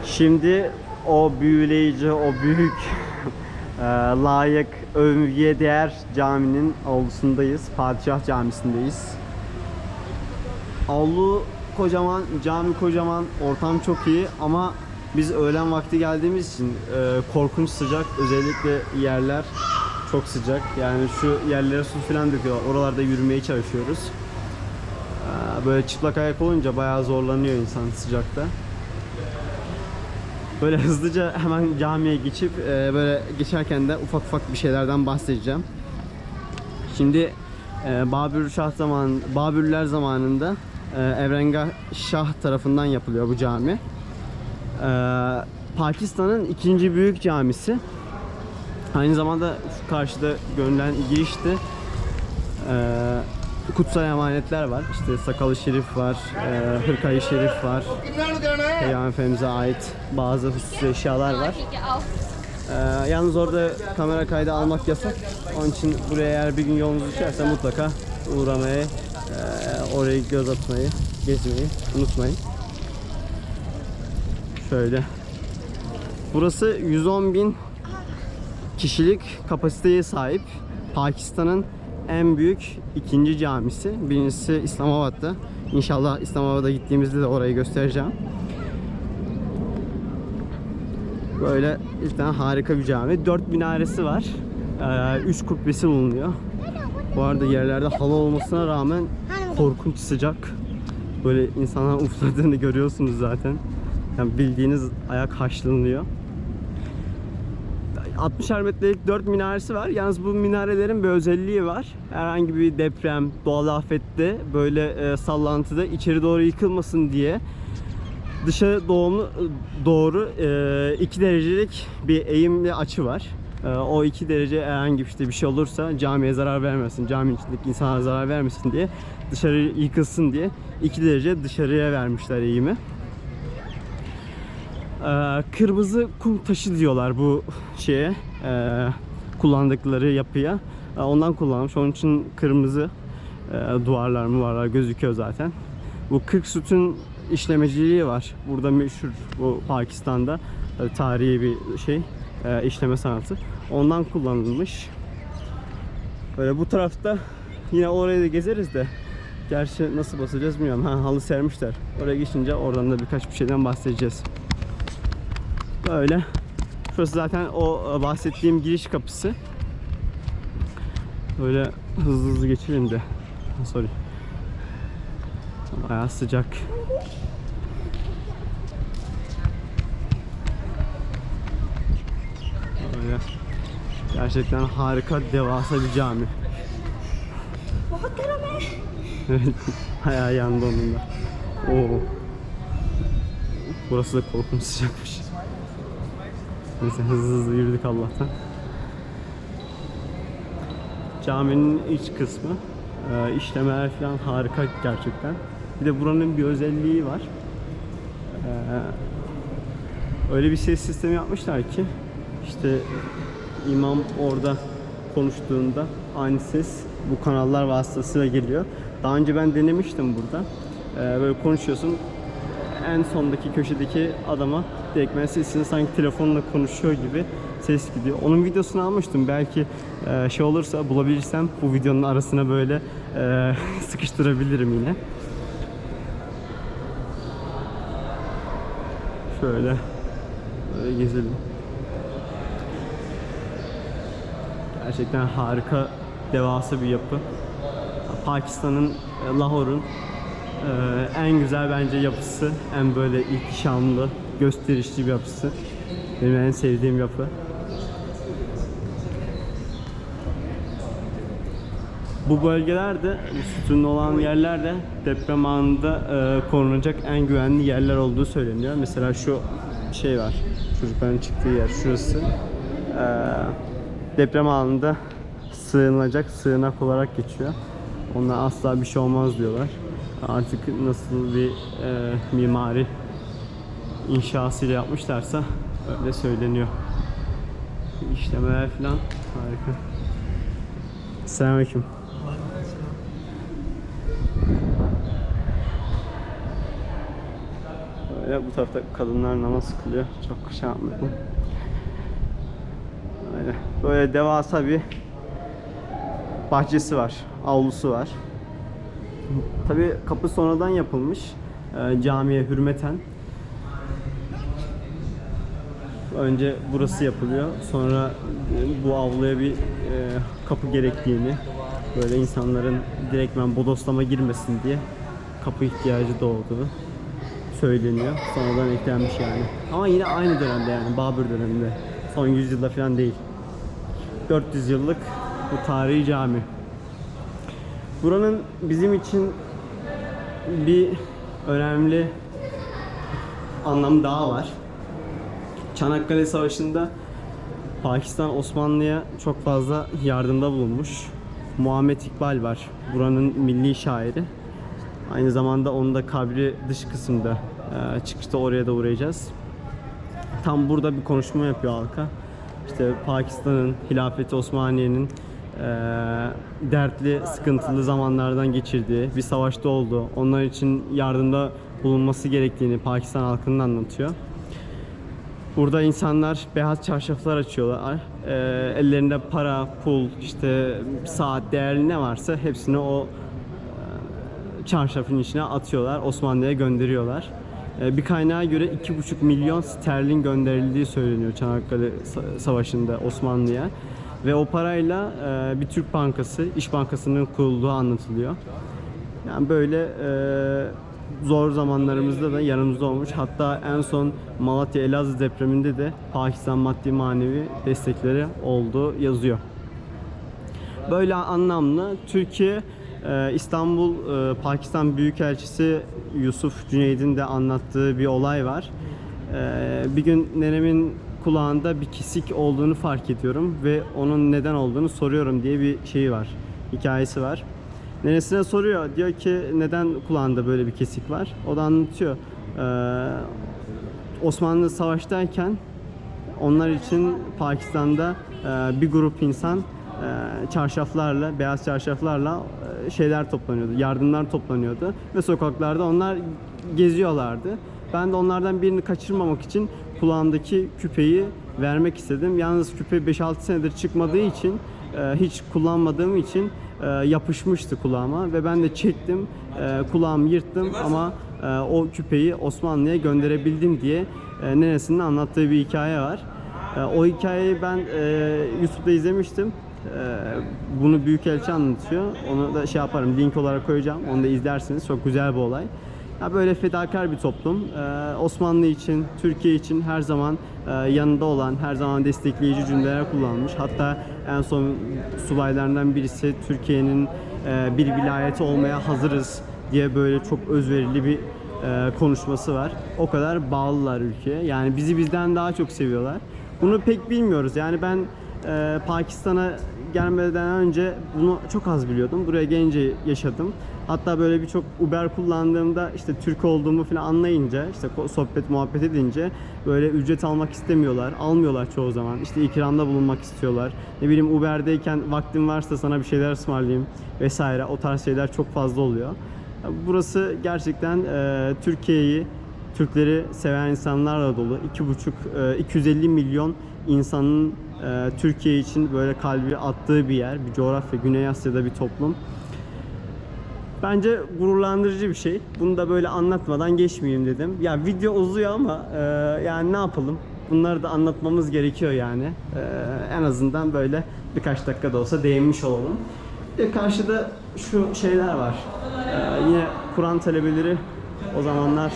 Şimdi o büyüleyici, o büyük, layık, övgüye değer caminin avlusundayız. Padişah Camisi'ndeyiz. Avlu kocaman, cami kocaman, ortam çok iyi ama biz öğlen vakti geldiğimiz için korkunç sıcak. Özellikle yerler çok sıcak. Yani şu yerlere su falan döküyorlar. Oralarda yürümeye çalışıyoruz. Böyle çıplak ayak olunca bayağı zorlanıyor insan sıcakta. Böyle hızlıca hemen camiye geçip böyle geçerken de ufak ufak bir şeylerden bahsedeceğim. Şimdi Babürler zamanında Evrengah Şah tarafından yapılıyor bu cami. Pakistan'ın ikinci büyük camisi. Aynı zamanda şu karşıda görünen girişte kutsal emanetler var. İşte sakalı şerif var, hırkayı şerif var. Peygamber Efendimiz'e ait bazı hususi eşyalar var. Yalnız orada kamera kaydı almak yasak. Onun için buraya eğer bir gün yolunuz düşerse mutlaka uğramayı, orayı göz atmayı, gezmeyi unutmayın. Şöyle. Burası 110.000 kişilik kapasiteye sahip. Pakistan'ın en büyük ikinci camisi. Birincisi İslamabad'da. İnşallah İslamabad'a gittiğimizde de orayı göstereceğim. Böyle bir tane harika bir cami. 4 minaresi var. 3 kubbesi bulunuyor. Bu arada yerlerde hava olmasına rağmen korkunç sıcak. Böyle insanlar ufladığını görüyorsunuz zaten. Yani bildiğiniz ayak haşlanıyor. 60'er metrelik 4 minaresi var. Yalnız bu minarelerin bir özelliği var. Herhangi bir deprem, doğal afette böyle sallantıda içeri doğru yıkılmasın diye dışa doğru 2 derecelik bir eğimli açı var. O 2 derece herhangi bir şey olursa camiye zarar vermesin, caminin içindeki insana zarar vermesin diye dışarı yıkılsın diye 2 derece dışarıya vermişler eğimi. Kırmızı kum taşı diyorlar bu şeye, kullandıkları yapıya. Ondan kullanmış. Onun için kırmızı duvarlar gözüküyor zaten. Bu 40 sütun işlemeciliği var. Burada meşhur bu Pakistan'da tarihi bir şey. işleme sanatı. Ondan kullanılmış. Böyle bu tarafta yine orayı da gezeriz de. Gerçi nasıl basacağız bilmiyorum. Ha, halı sermişler. Oraya geçince oradan da birkaç bir şeyden bahsedeceğiz. Böyle. Şurası zaten o bahsettiğim giriş kapısı. Böyle hızlı hızlı geçelim de. Sorry. Bayağı sıcak. Böyle. Gerçekten harika, devasa bir cami. Evet. Ayağı yandı onun da. Oo. Burası da korkunç sıcakmış. Neyse hızlı hızlı yürüdük Allah'tan. Caminin iç kısmı, işlemeler falan harika gerçekten. Bir de buranın bir özelliği var. Öyle bir ses sistemi yapmışlar ki işte imam orada konuştuğunda aynı ses bu kanallar vasıtasıyla geliyor. Daha önce ben denemiştim burada. Böyle konuşuyorsun, en sondaki köşedeki adama direktmen sesini sanki telefonla konuşuyor gibi ses gidiyor. Onun videosunu almıştım. Belki şey olursa bulabilirsem bu videonun arasına böyle sıkıştırabilirim yine. Şöyle gezelim. Gerçekten harika, devasa bir yapı. Pakistan'ın, Lahor'un en güzel bence yapısı, en böyle ihtişamlı, gösterişli bir yapısı. Benim en sevdiğim yapı. Bu bölgelerde, sütunlu olan yerlerde deprem anında korunacak en güvenli yerler olduğu söyleniyor. Mesela şu şey var, çocukların çıktığı yer şurası. Deprem anında sığınılacak sığınak olarak geçiyor. Ona asla bir şey olmaz diyorlar. Artık nasıl bir mimari inşasıyla yapmışlarsa öyle söyleniyor. İşlemeler falan harika. Selamünaleyküm. Böyle bu tarafta kadınlar namaz kılıyor. Çok şey yapmadım. Böyle devasa bir bahçesi var, avlusu var. Tabii kapı sonradan yapılmış, camiye hürmeten. Önce burası yapılıyor, sonra bu avluya bir kapı gerektiğini, böyle insanların direktmen bodoslama girmesin diye kapı ihtiyacı doğduğu söyleniyor. Sonradan eklenmiş yani. Ama yine aynı dönemde, yani Babür döneminde. Son yüzyılda falan değil. 400 yıllık bu tarihi cami. Buranın bizim için bir önemli anlamı daha var. Çanakkale Savaşı'nda Pakistan Osmanlı'ya çok fazla yardımda bulunmuş. Muhammed İkbal var, buranın milli şairi. Aynı zamanda onun da kabri dış kısımda, çıkışta oraya da uğrayacağız. Tam burada bir konuşma yapıyor halka. İşte Pakistan'ın, Hilafeti Osmaniye'nin dertli, sıkıntılı zamanlardan geçirdiği bir savaşta olduğu, onlar için yardımda bulunması gerektiğini Pakistan halkının anlatıyor. Burada insanlar beyaz çarşaflar açıyorlar. Ellerinde para, pul, işte saat, değerli ne varsa hepsini o çarşafın içine atıyorlar, Osmanlı'ya gönderiyorlar. Bir kaynağa göre 2,5 milyon sterlin gönderildiği söyleniyor Çanakkale Savaşı'nda Osmanlı'ya. Ve o parayla bir Türk bankası, İş Bankası'nın kurulduğu anlatılıyor. Yani böyle zor zamanlarımızda da yanımızda olmuş. Hatta en son Malatya Elazığ depreminde de Pakistan maddi manevi destekleri olduğu yazıyor. Böyle anlamlı. Türkiye, İstanbul Pakistan Büyükelçisi Yusuf Cüneyd'in de anlattığı bir olay var. Bir gün nenemin kulağında bir kesik olduğunu fark ediyorum ve onun neden olduğunu soruyorum diye bir şeyi var, hikayesi var. Nenesine soruyor, diyor ki neden kulağında böyle bir kesik var? O da anlatıyor. Osmanlı savaştayken onlar için Pakistan'da bir grup insan çarşaflarla, beyaz çarşaflarla şeyler toplanıyordu, yardımlar toplanıyordu ve sokaklarda onlar geziyorlardı. Ben de onlardan birini kaçırmamak için kulağımdaki küpeyi vermek istedim. Yalnız küpe 5-6 senedir çıkmadığı için, hiç kullanmadığım için yapışmıştı kulağıma ve ben de çektim, kulağımı yırttım ama o küpeyi Osmanlı'ya gönderebildim diye nenesinin anlattığı bir hikaye var. O hikayeyi ben YouTube'da izlemiştim. Bunu Büyükelçi anlatıyor. Onu da şey yaparım, link olarak koyacağım. Onu da izlersiniz. Çok güzel bir olay. Ya böyle fedakar bir toplum. Osmanlı için, Türkiye için her zaman yanında olan, her zaman destekleyici cümleler kullanmış. Hatta en son subaylarından birisi Türkiye'nin bir vilayeti olmaya hazırız diye böyle çok özverili bir konuşması var. O kadar bağlılar ülkeye. Yani bizi bizden daha çok seviyorlar. Bunu pek bilmiyoruz. Yani ben Pakistan'a gelmeden önce bunu çok az biliyordum. Buraya gelince yaşadım. Hatta böyle birçok Uber kullandığımda işte Türk olduğumu falan anlayınca, işte sohbet muhabbet edince böyle ücret almak istemiyorlar. Almıyorlar çoğu zaman. İşte ikramda bulunmak istiyorlar. Ne bileyim Uber'deyken vaktin varsa sana bir şeyler ısmarlayayım vesaire. O tarz şeyler çok fazla oluyor. Burası gerçekten Türkiye'yi, Türkleri seven insanlarla dolu. 250 milyon insanın Türkiye için böyle kalbi attığı bir yer, bir coğrafya, Güney Asya'da bir toplum. Bence gururlandırıcı bir şey. Bunu da böyle anlatmadan geçmeyeyim dedim. Ya video uzuyor ama yani ne yapalım? Bunları da anlatmamız gerekiyor yani. En azından böyle birkaç dakika da olsa değinmiş olalım. Karşıda şu şeyler var. Yine Kur'an talebeleri o zamanlar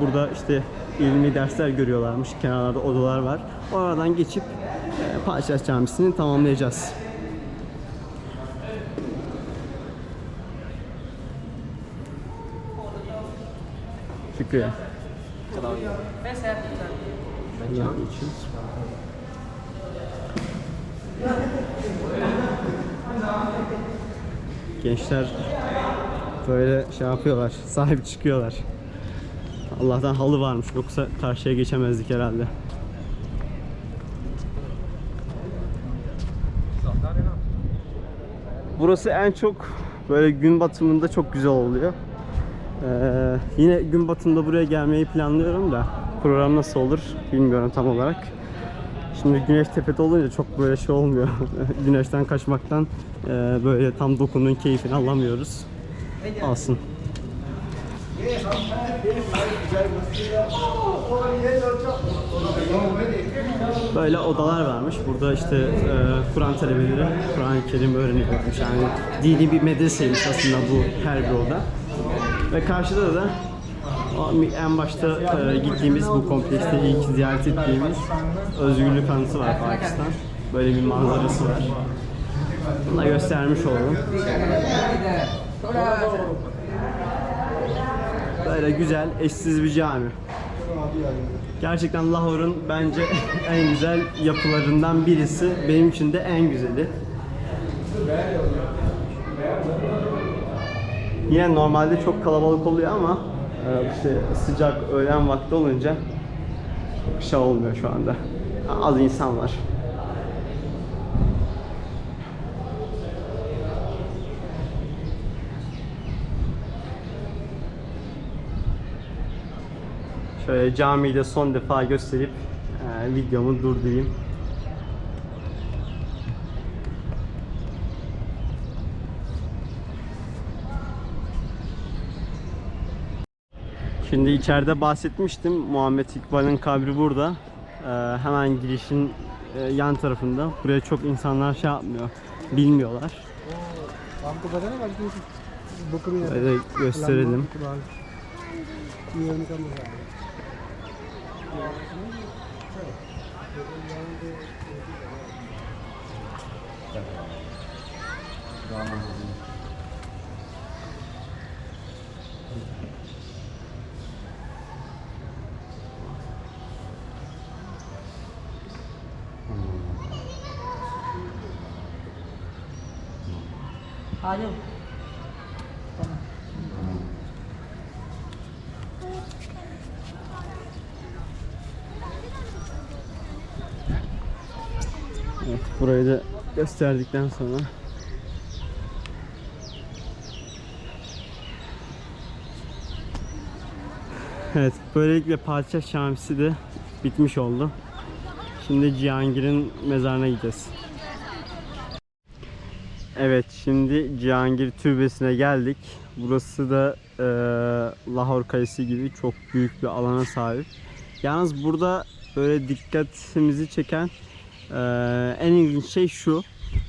burada işte ilmi dersler görüyorlarmış. Kenarlarda odalar var. Oradan geçip Padişah Camisi'ni tamamlayacağız. Şükrü. Gençler böyle şey yapıyorlar, sahip çıkıyorlar. Allah'tan halı varmış, yoksa karşıya geçemezdik herhalde. Burası en çok böyle gün batımında çok güzel oluyor. Yine gün batımında buraya gelmeyi planlıyorum da program nasıl olur bilmiyorum tam olarak. Şimdi güneş tepede olunca çok böyle şey olmuyor. Güneşten kaçmaktan böyle tam dokunun keyfini alamıyoruz. Alsın. Böyle odalar varmış. Burada işte Kur'an talebeleri Kur'an-ı Kerim öğreniyorlarmış. Yani dini bir medreseymiş aslında bu her bir oda. Ve karşıda da en başta gittiğimiz bu komplekste ilk ziyaret ettiğimiz özgürlük anıtı var Pakistan. Böyle bir manzarası var. Bunu da göstermiş olalım. Böyle güzel, eşsiz bir cami. Gerçekten Lahor'un bence en güzel yapılarından birisi. Benim için de en güzeli. Yine normalde çok kalabalık oluyor ama işte sıcak öğlen vakti olunca bir şey olmuyor şu anda. Az insan var. Şöyle camiyi de son defa gösterip videomu durdurayım. Şimdi içeride bahsetmiştim. Muhammed İkbal'in kabri burada. Hemen girişin yan tarafında. Buraya çok insanlar şey yapmıyor, bilmiyorlar. Böyle gösterelim. Alo. Evet, burayı da gösterdikten sonra evet, böylelikle Padişah Camisi de bitmiş oldu. Şimdi Cihangir'in mezarına gideceğiz. Evet, şimdi Cihangir Türbesi'ne geldik. Burası da Lahor Kalesi gibi çok büyük bir alana sahip. Yalnız burada böyle dikkatimizi çeken en ilginç şey şu.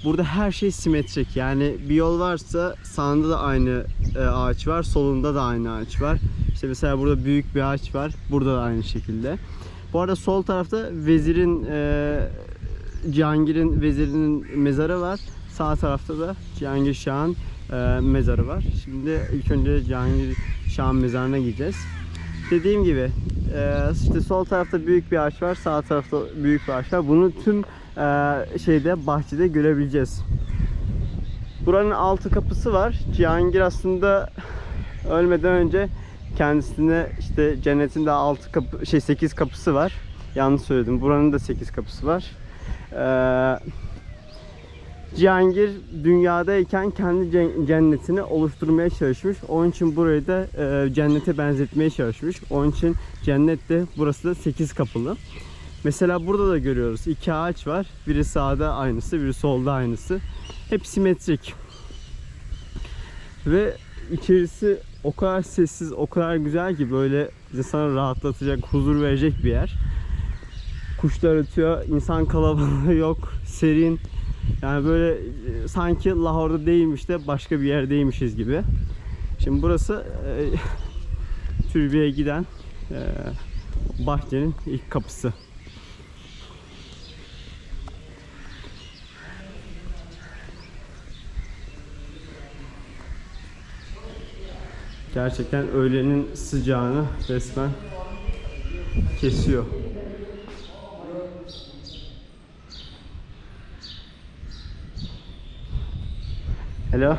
Burada her şey simetrik. Yani bir yol varsa sağında da aynı ağaç var, solunda da aynı ağaç var. İşte mesela burada büyük bir ağaç var. Burada da aynı şekilde. Bu arada sol tarafta vezirin, Cihangir'in vezirinin mezarı var. Sağ tarafta da Cihangir Şah'ın mezarı var. Şimdi ilk önce Cihangir Şah'ın mezarına gideceğiz. Dediğim gibi işte sol tarafta büyük bir ağaç var, sağ tarafta büyük bir ağaç var. Bunu tüm bahçede görebileceğiz. Buranın 6 kapısı var. Cihangir aslında ölmeden önce kendisine işte cennetin de 8 kapısı var. Yanlış söyledim. Buranın da 8 kapısı var. Cihangir dünyadayken kendi cennetini oluşturmaya çalışmış. Onun için burayı da cennete benzetmeye çalışmış. Onun için cennet de burası da 8 kapılı. Mesela burada da görüyoruz. 2 ağaç var. Biri sağda aynısı, biri solda aynısı. Hep simetrik. Ve içerisi o kadar sessiz, o kadar güzel ki böyle insanı rahatlatacak, huzur verecek bir yer. Kuşlar ötüyor, insan kalabalığı yok, serin. Yani böyle sanki Lahor'da değilmiş de başka bir yerdeymişiz gibi. Şimdi burası türbeye giden bahçenin ilk kapısı. Gerçekten öğlenin sıcağını resmen kesiyor. Hello.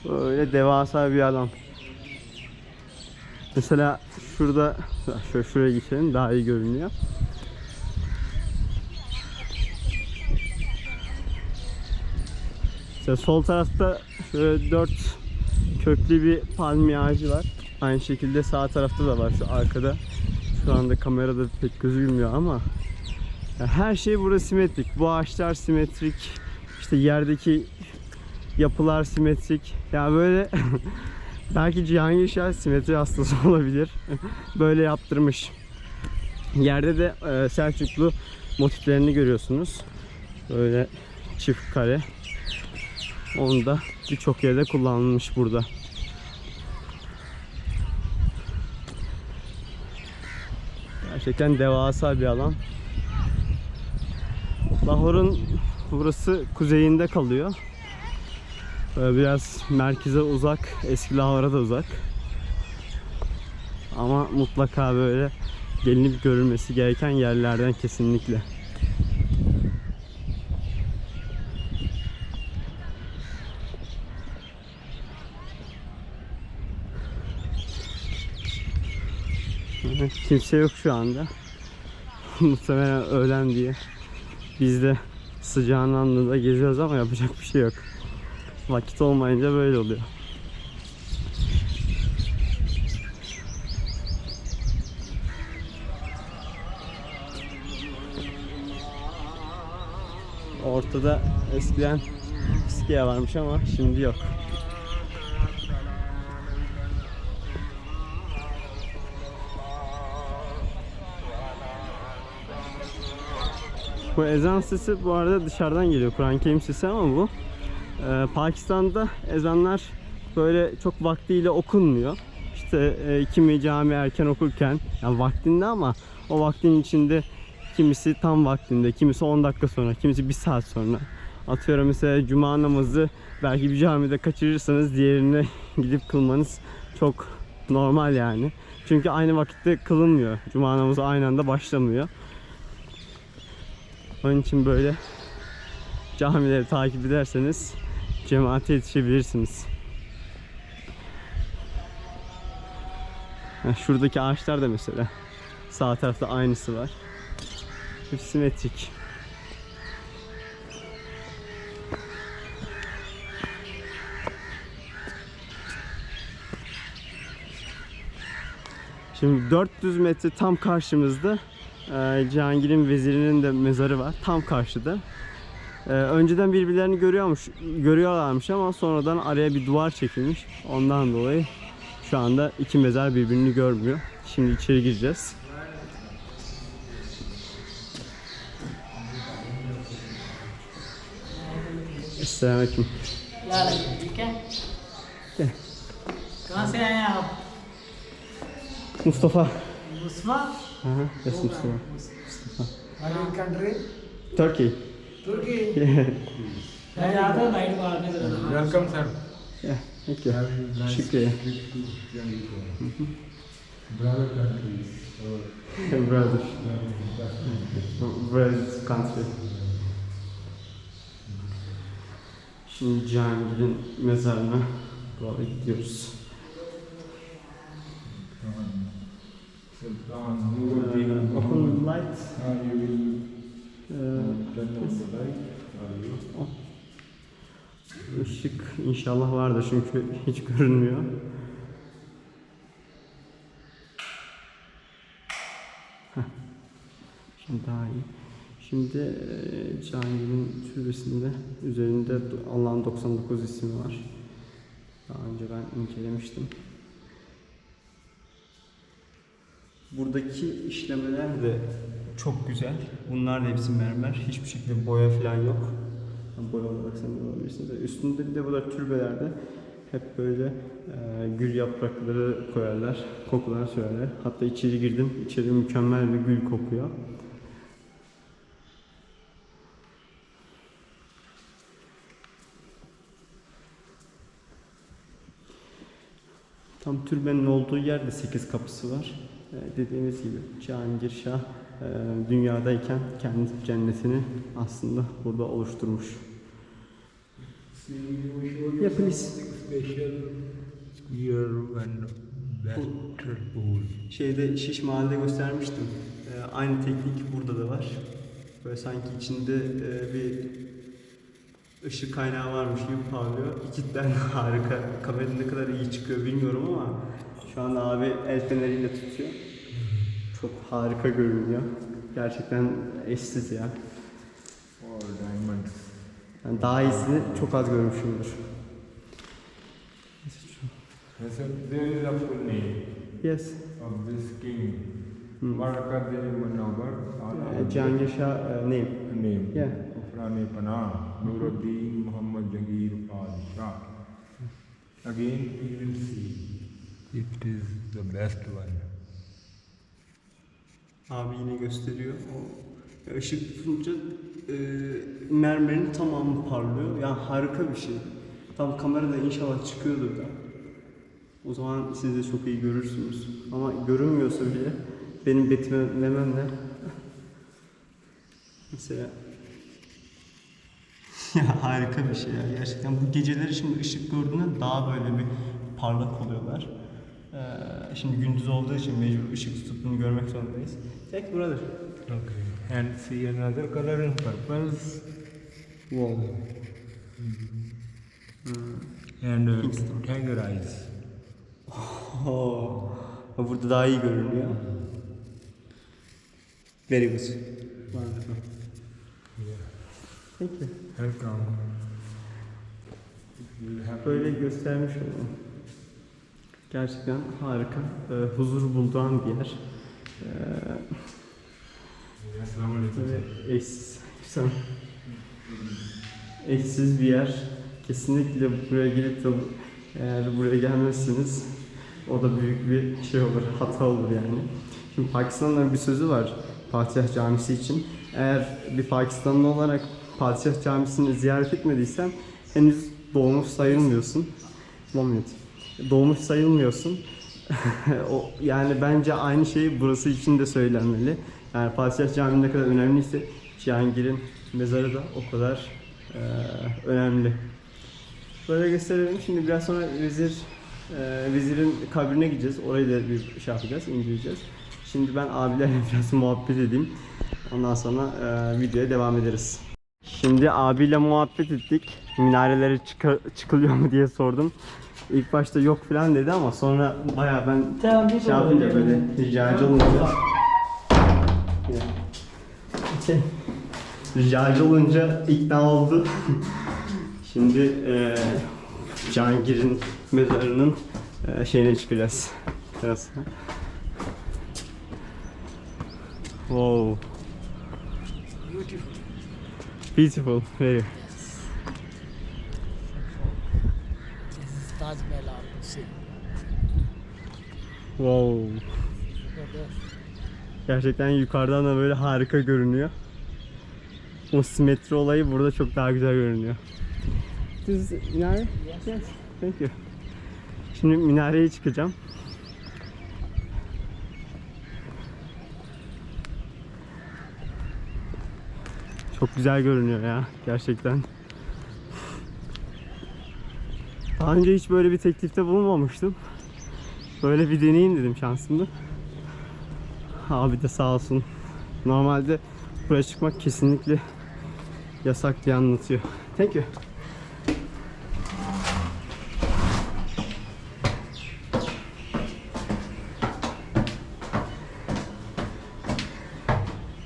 Böyle devasa bir alan. Mesela şurada, şuraya geçelim, daha iyi görünüyor. İşte sol tarafta şöyle 4 köklü bir palmiye ağacı var. Aynı şekilde sağ tarafta da var, şu arkada. Şu anda kamerada pek gözükmüyor ama her şey burada simetrik. Bu ağaçlar simetrik. İşte yerdeki yapılar simetrik. Ya böyle belki Cihangir Şah simetri hastası olabilir. Böyle yaptırmış. Yerde de Selçuklu motiflerini görüyorsunuz. Böyle çift kare. Onu da birçok yerde kullanılmış burada. Gerçekten devasa bir alan. Lahor'un burası kuzeyinde kalıyor. Biraz merkeze uzak, eski Lahor'a da uzak. Ama mutlaka böyle gelinip görülmesi gereken yerlerden kesinlikle. Kimse yok şu anda. Muhtemelen öğlen diye. Biz de sıcağın anında geziyoruz ama yapacak bir şey yok. Vakit olmayınca böyle oluyor. Ortada eskiden Skiye varmış ama şimdi yok. Bu ezan sesi bu arada dışarıdan geliyor. Kur'an-ı Kerim sesi ama bu. Pakistan'da ezanlar böyle çok vaktiyle okunmuyor. İşte kimi cami erken okurken, yani vaktinde ama o vaktin içinde kimisi tam vaktinde, kimisi 10 dakika sonra, kimisi 1 saat sonra. Atıyorum mesela cuma namazı belki bir camide kaçırırsanız diğerine gidip kılmanız çok normal yani. Çünkü aynı vakitte kılınmıyor. Cuma namazı aynı anda başlamıyor. Onun için böyle camileri takip ederseniz cemaate yetişebilirsiniz. Yani şuradaki ağaçlar da mesela sağ tarafta aynısı var. Hep simetrik. Şimdi 400 metre tam karşımızda Cihangir'in vezirinin de mezarı var. Tam karşıda. Önceden birbirlerini görüyorlarmış ama sonradan araya bir duvar çekilmiş. Ondan dolayı şu anda iki mezar birbirini görmüyor. Şimdi içeri gireceğiz. Selamünaleyküm. ठीक है कहाँ से आए हैं आप Mustafa. मुस्मा Yes, Mustafa. Country Turkey. तुर्की Yeah. मैं याद है नाइट मारने Welcome, sir. Yeah. Thank you. Şükriye. Brother countries. Brother. Brother's country. Şimdi Cihangir'in mezarına doğru gidiyoruz. Sultan Nuruddin. Open the light. You will Ee, turn on the light. Işık inşallah vardır çünkü hiç görünmüyor. Heh. Şimdi daha iyi. Şimdi Cihangir'in türbesinde üzerinde Allah'ın 99 ismi var. Daha önce ben incelemiştim. Buradaki işlemeler de çok güzel. Bunlar da hepsi mermer. Hiçbir şekilde boya falan yok. Boya olarak sen de alabilirsiniz. Üstünde bir de burada türbelerde hep böyle gül yaprakları koyarlar. Kokular söylerler. Hatta içeri girdim. İçeri mükemmel bir gül kokuyor. Tam türbenin olduğu yerde 8 kapısı var. Dediğimiz gibi Cihangir Şah dünyadayken kendi cennetini aslında burada oluşturmuş. Yeah, please. Special square and better pool. Şeyde Şiş Mahalle'de göstermiştim. Aynı teknik burada da var. Böyle sanki içinde bir ışık kaynağı varmış gibi parlıyor. İkiden harika. Kamerada ne kadar iyi çıkıyor bilmiyorum ama şu anda abi el feneriyle tutuyor. Çok harika görünüyor. Gerçekten eşsiz ya. Or diamonds. Yani daha iyisini çok az görmüşümdür. Yes, sir. There is a full name Yes. of this king. Markade Munawar. Cihangir Şah name. Name. Yeah. Rani Pana. Nuruddin Muhammad Jahangir Padishah. Again, we will see. It is the best one. Abi yine gösteriyor. O ışık tutunca mermerin tamamı parlıyor. Yani harika bir şey. Tam kamerada inşallah çıkıyordur da. O zaman siz de çok iyi görürsünüz. Ama görünmüyorsa bile benim betimlememle mesela ya harika bir şey ya gerçekten. Bu geceleri şimdi ışık gördüğünde daha böyle bir parlak oluyorlar. Şimdi gündüz olduğu için mecbur ışık tutup bunu görmek zorundayız. Take brother. Okay. And see another color in purple. Wow. And tiger eyes. Oh. Burada daha iyi görünüyor. Very good. Wonderful. Thank you. Welcome. Böyle göstermiş oldum. Gerçekten harika. Huzur bulduğum bir yer. Böyle eşsiz, eşsiz bir yer. Kesinlikle buraya gelip de eğer buraya gelmezseniz o da büyük bir şey olur, hata olur yani. Şimdi Pakistan'da bir sözü var Padişah Camisi için. Eğer bir Pakistanlı olarak Padişah Camisi'ni ziyaret etmediysen henüz doğmuş sayılmıyorsun. Doğmuş sayılmıyorsun. Yani bence aynı şey burası için de söylenmeli. Yani Padişah Camii ne kadar önemliyse Cihangir'in mezarı da o kadar önemli. Böyle gösterelim. Şimdi biraz sonra vezirin kabrine gideceğiz. Orayı da bir şey yapacağız, inceleyeceğiz. Şimdi ben abilerle biraz muhabbet edeyim. Ondan sonra videoya devam ederiz. Şimdi abiyle muhabbet ettik. Minarelere çıkılıyor mu diye sordum. İlk başta yok falan dedi ama sonra bayağı ben Tamam, bir şey yapınca doğru. böyle ricacı olunca ricacı olunca ikna oldu. Şimdi Cihangir'in mezarının şeyine çıkacağız. Terasına. Wow. Beautiful. Very. This is Taj Mahal. See. Wow. Look at this. Gerçekten yukarıdan da böyle harika görünüyor. O simetri olayı burada çok daha güzel görünüyor. This is minare? Yes. Thank you. Şimdi minareye çıkacağım. Çok güzel görünüyor ya gerçekten. Daha önce hiç böyle bir teklifte bulunmamıştım. Böyle bir deneyim dedim şansımda. Abi de sağ olsun. Normalde buraya çıkmak kesinlikle yasak diye anlatıyor. Thank you.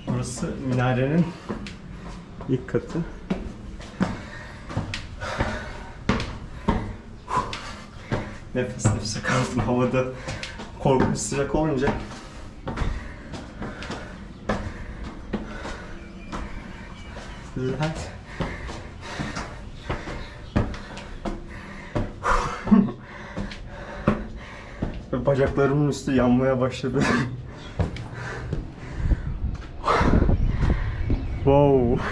Burası minarenin ilk katı. Nefes nefese kaldım havada, korkunç sıcak olunca. Relax. Ve bacaklarımın üstü yanmaya başladı. Wow.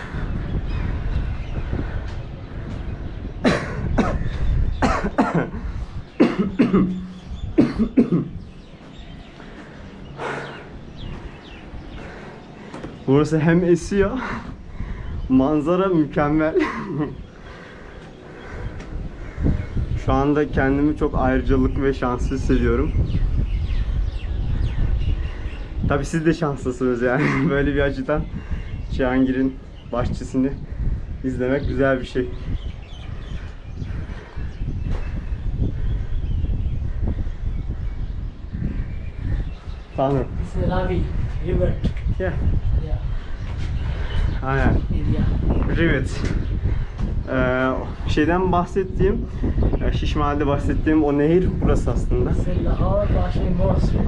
Burası hem esiyor, manzara mükemmel. Şu anda kendimi çok ayrıcalıklı ve şanslı hissediyorum. Tabii siz de şanslısınız yani. Böyle bir açıdan Cihangir'in bahçesini izlemek güzel bir şey. Tanrım. This is Ravi River. Yeah. Yeah. Aynen. Area. Rivet. Şeyden bahsettiğim, Şişmali'de bahsettiğim o nehir burası aslında. This is Lahore Bashi Mosque.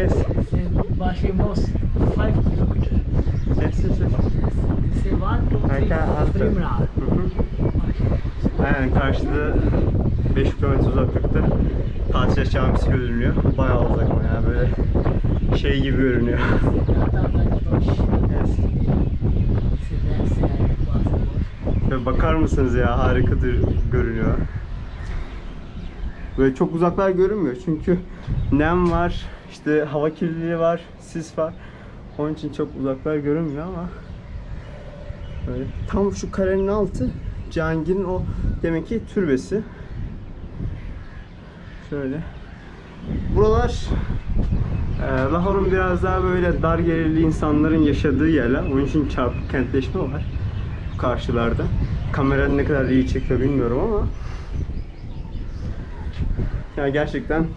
Yes. This is Bashi Mosque. 5 kilometers. Yes, yes, yes. This is 1, 2, 3, Harika, 4, 3 harika. minar. Hı hı. Aynen karşıda 5 kilometre uzaklıkta Padişah Camisi görünüyor. Bayağı uzak ama yani böyle şey gibi görünüyor. Yes. Ve bakar mısınız ya, harikadır görünüyor. Böyle çok uzaklar görünmüyor çünkü nem var, işte hava kirliliği var, sis var. Onun için çok uzaklar görünmüyor ama böyle tam şu karenin altı Cihangir'in o demek ki türbesi. Şöyle. Buralar Lahore'un biraz daha böyle dar gelirli insanların yaşadığı yerler. Onun için çarpık kentleşme var karşılarda. Kamera ne kadar iyi çekiyor bilmiyorum ama yani gerçekten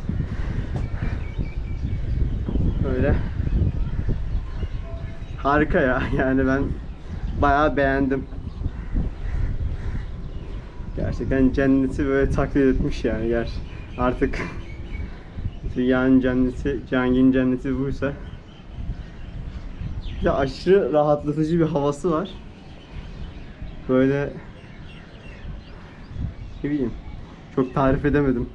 böyle harika ya. Yani ben bayağı beğendim. Gerçekten cenneti böyle taklit etmiş yani. Artık dünyanın cenneti, Cihangir'in cenneti buysa. Bir de aşırı rahatlatıcı bir havası var. Böyle ne bileyim, çok tarif edemedim.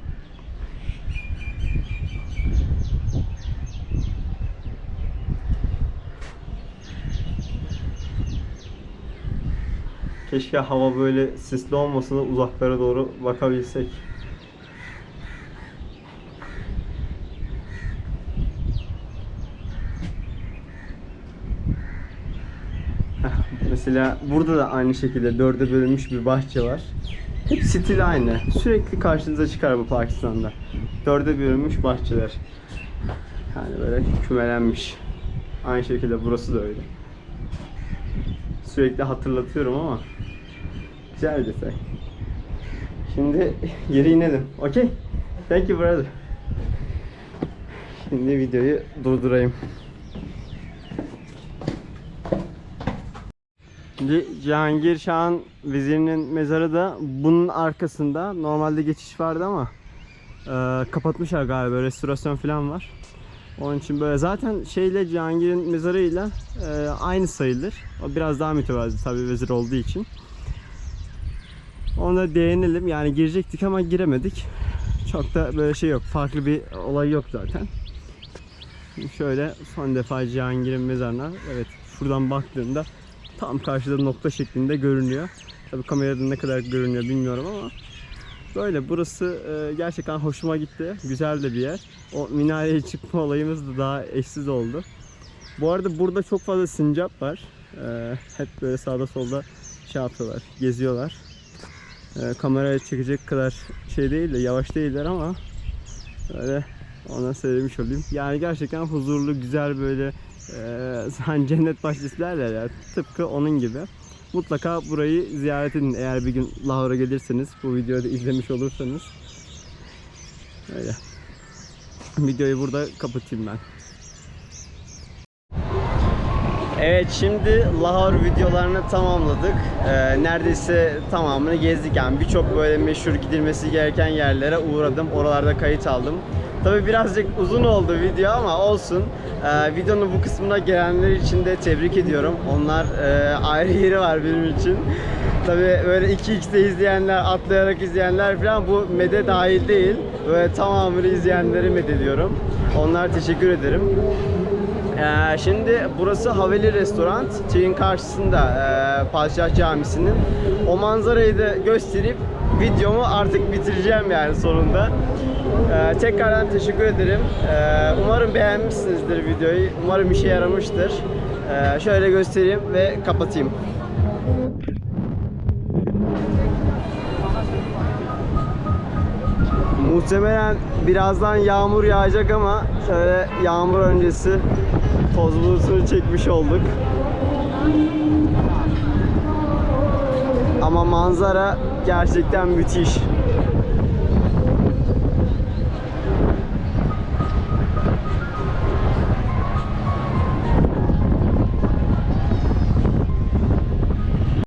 Keşke hava böyle sisli olmasa da uzaklara doğru bakabilsek. Mesela burada da aynı şekilde dörde bölünmüş bir bahçe var. Hep stil aynı. Sürekli karşınıza çıkar bu Pakistan'da. Dörde bölünmüş bahçeler. Yani böyle kümelenmiş. Aynı şekilde burası da öyle. Sürekli hatırlatıyorum ama güzel bir detay. Şimdi geri inelim. Okay? Thank you brother. Şimdi videoyu durdurayım. Şimdi Cihangir Şah'ın vezirinin mezarı da bunun arkasında. Normalde geçiş vardı ama kapatmışlar galiba, restorasyon falan var. Onun için böyle zaten şeyle Cihangir'in mezarıyla aynı sayılır. O biraz daha mütevazi tabii vezir olduğu için. Ona değinelim, yani girecektik ama giremedik. Çok da böyle şey yok, farklı bir olay yok zaten. Şimdi şöyle son defa Cihangir'in mezarına, evet şuradan baktığında tam karşıda nokta şeklinde görünüyor. Tabii kamerada ne kadar görünüyor bilmiyorum ama böyle burası gerçekten hoşuma gitti. Güzel de bir yer. O minareye çıkma olayımız da daha eşsiz oldu. Bu arada burada çok fazla sincap var. Hep böyle sağda solda şey yapıyorlar, geziyorlar. Kameraya çekecek kadar şey değil de yavaş değiller ama böyle ona söylemiş olayım. Yani gerçekten huzurlu, güzel böyle hani cennet bahçesi derler ya, tıpkı onun gibi. Mutlaka burayı ziyaret edin eğer bir gün Lahora gelirseniz, bu videoyu da izlemiş olursanız. Öyle. Videoyu burada kapatayım ben. Evet, şimdi Lahore videolarını tamamladık. Neredeyse tamamını gezdik, yani birçok böyle meşhur gidilmesi gereken yerlere uğradım. Oralarda kayıt aldım. Tabi birazcık uzun oldu video ama olsun. Videonun bu kısmına gelenler için de tebrik ediyorum. Onlar ayrı yeri var benim için. Tabi böyle 2x'de izleyenler, atlayarak izleyenler falan bu mede dahil değil. Böyle tamamını izleyenleri medediyorum. Onlara teşekkür ederim. Şimdi burası Haveli Restoran. Şeyin karşısında Padişah Camisi'nin. O manzarayı da gösterip videomu artık bitireceğim yani sonunda. Tekrardan teşekkür ederim. Umarım beğenmişsinizdir videoyu. Umarım işe yaramıştır. Şöyle göstereyim ve kapatayım. Muhtemelen birazdan yağmur yağacak ama şöyle yağmur öncesi toz bulutunu çekmiş olduk. Ama manzara gerçekten müthiş.